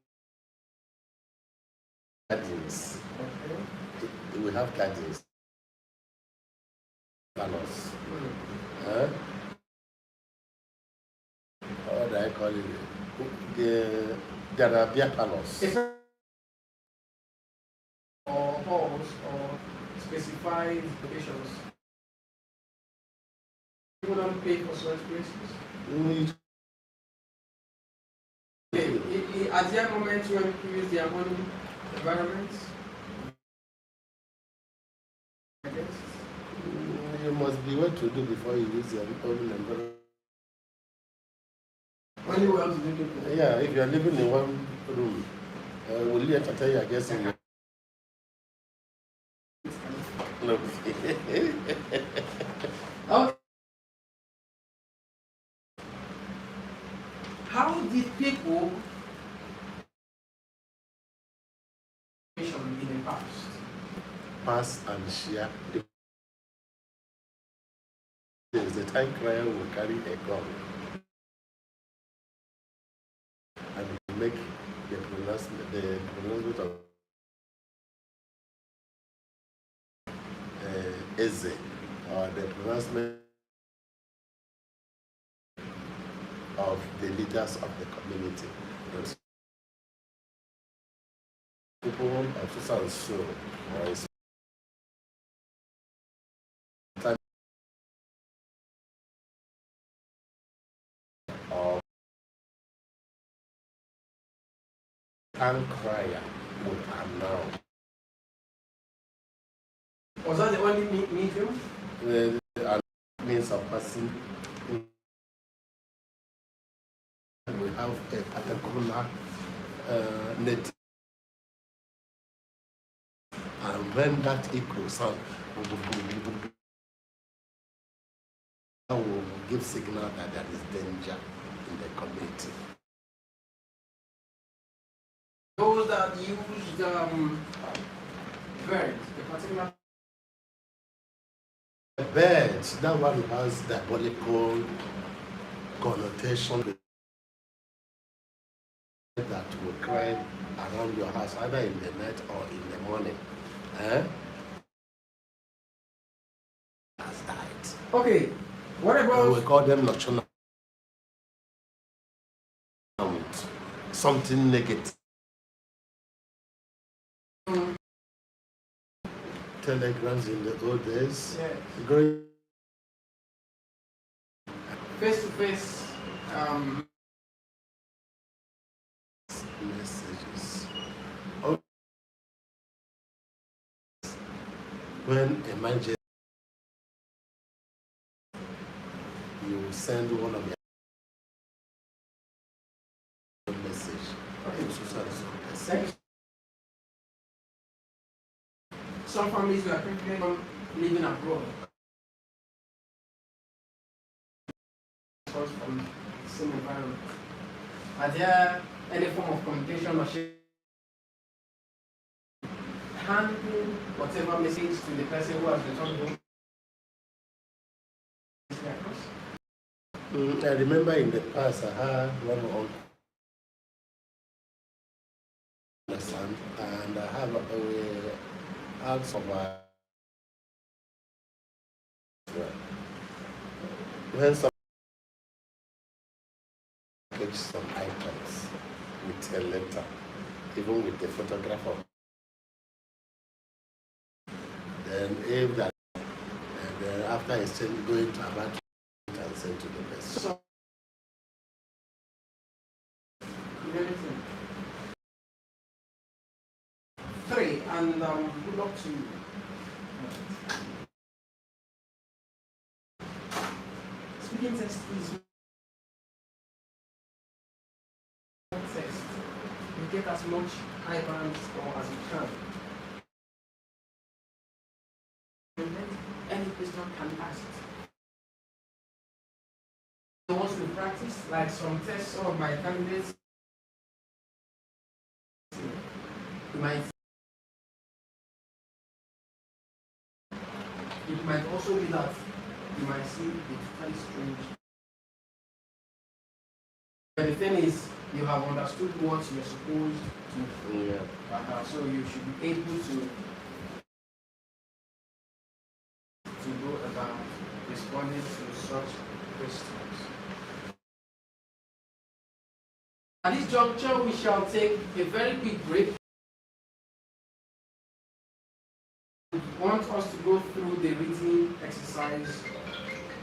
gardens. Okay. We have gardens. Palos. What do I call it? There are beer palos. Or halls or specified locations. People don't pay for such places. At their moments when people use their own environments, I guess. You must be well to do before you use your own environment. Only well to do people. Yeah, if you are living in one room, will you entertain your guests in your no. Okay. How did people in the past? pass and share. The time crier will carry a gun and make the pronouncement of Eze, or the pronouncement of the leaders of the community. People of so and so, or or and crier would announce. Was that the only medium? The means of passing. We have a particular native, and when that echo sound will give signal that there is danger in the community. Those that use birds, the particular Birds, that one has diabolical connotation that will cry around your house, either in the night or in the morning. Has died. Okay, what about? We call them nocturnal. Something negative. Telegrams in the old days. Yes. Going Face-to-face messages. Oh. When emergency, you send one of your message. Okay. Some families were thinking living abroad. From the same environment. Are there any form of communication or handling whatever message to the person who has returned home? I remember in the past I had one uncle and I have some when some package some items with a letter, even with the photograph of. Then if that, and then after exchange, going to about and send to the person. So, three, and good luck to you. Speaking text is text. You get as much high band score as you can. And then any question can be asked. Once we practice, like some tests, some of my candidates, you might. It might also be that you might see it totally strange. But the thing is, you have understood what you're supposed to do. Yeah. So you should be able to go about responding to such questions. At this juncture, we shall take a very quick break. I want us to go through the reading exercise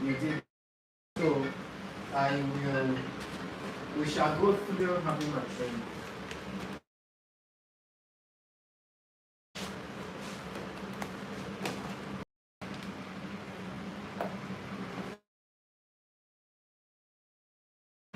we did. So we shall go through having my training.